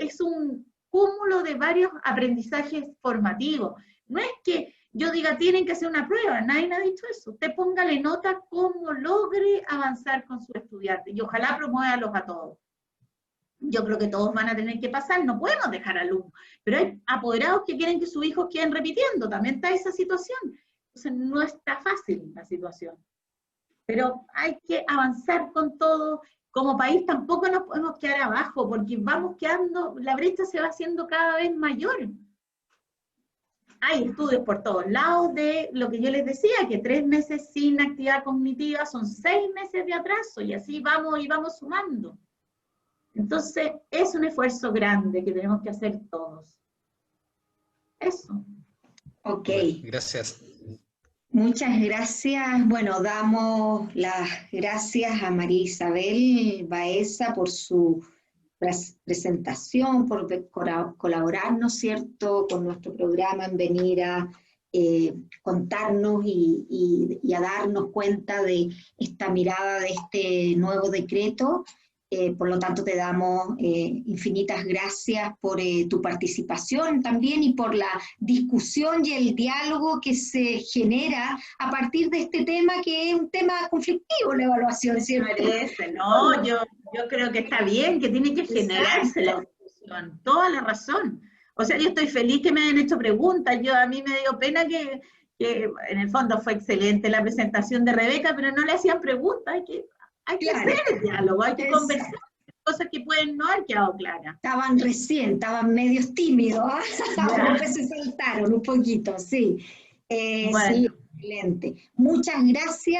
es un cúmulo de varios aprendizajes formativos. No es que yo diga, tienen que hacer una prueba, nadie ha dicho eso. Usted póngale nota cómo logre avanzar con sus estudiantes, y ojalá promuévalos a todos. Yo creo que todos van a tener que pasar, no podemos dejar alumnos, pero hay apoderados que quieren que sus hijos queden repitiendo, también está esa situación. Entonces no está fácil la situación. Pero hay que avanzar con todo. Como país tampoco nos podemos quedar abajo, porque vamos quedando, la brecha se va haciendo cada vez mayor. Hay estudios por todos lados de lo que yo les decía, que 3 meses sin actividad cognitiva son 6 meses de atraso, y así vamos y vamos sumando. Entonces, es un esfuerzo grande que tenemos que hacer todos. Eso. Ok. Gracias. Muchas gracias. Bueno, damos las gracias a María Isabel Baeza por su presentación, por colaborar, ¿no es cierto?, con nuestro programa, en venir a contarnos y a darnos cuenta de esta mirada de este nuevo decreto. Por lo tanto, te damos infinitas gracias por tu participación también y por la discusión y el diálogo que se genera a partir de este tema, que es un tema conflictivo, la evaluación, ¿cierto? Parece, no, yo creo que está bien, que tiene que generarse la discusión, toda la razón. O sea, yo estoy feliz que me hayan hecho preguntas, a mí me dio pena que en el fondo fue excelente la presentación de Rebeca, pero no le hacían preguntas, hay que hacer el diálogo, hay que conversar cosas que pueden no haber quedado claras. Estaban medios tímidos, después se soltaron un poquito, sí. Bueno. Sí, excelente. Muchas gracias.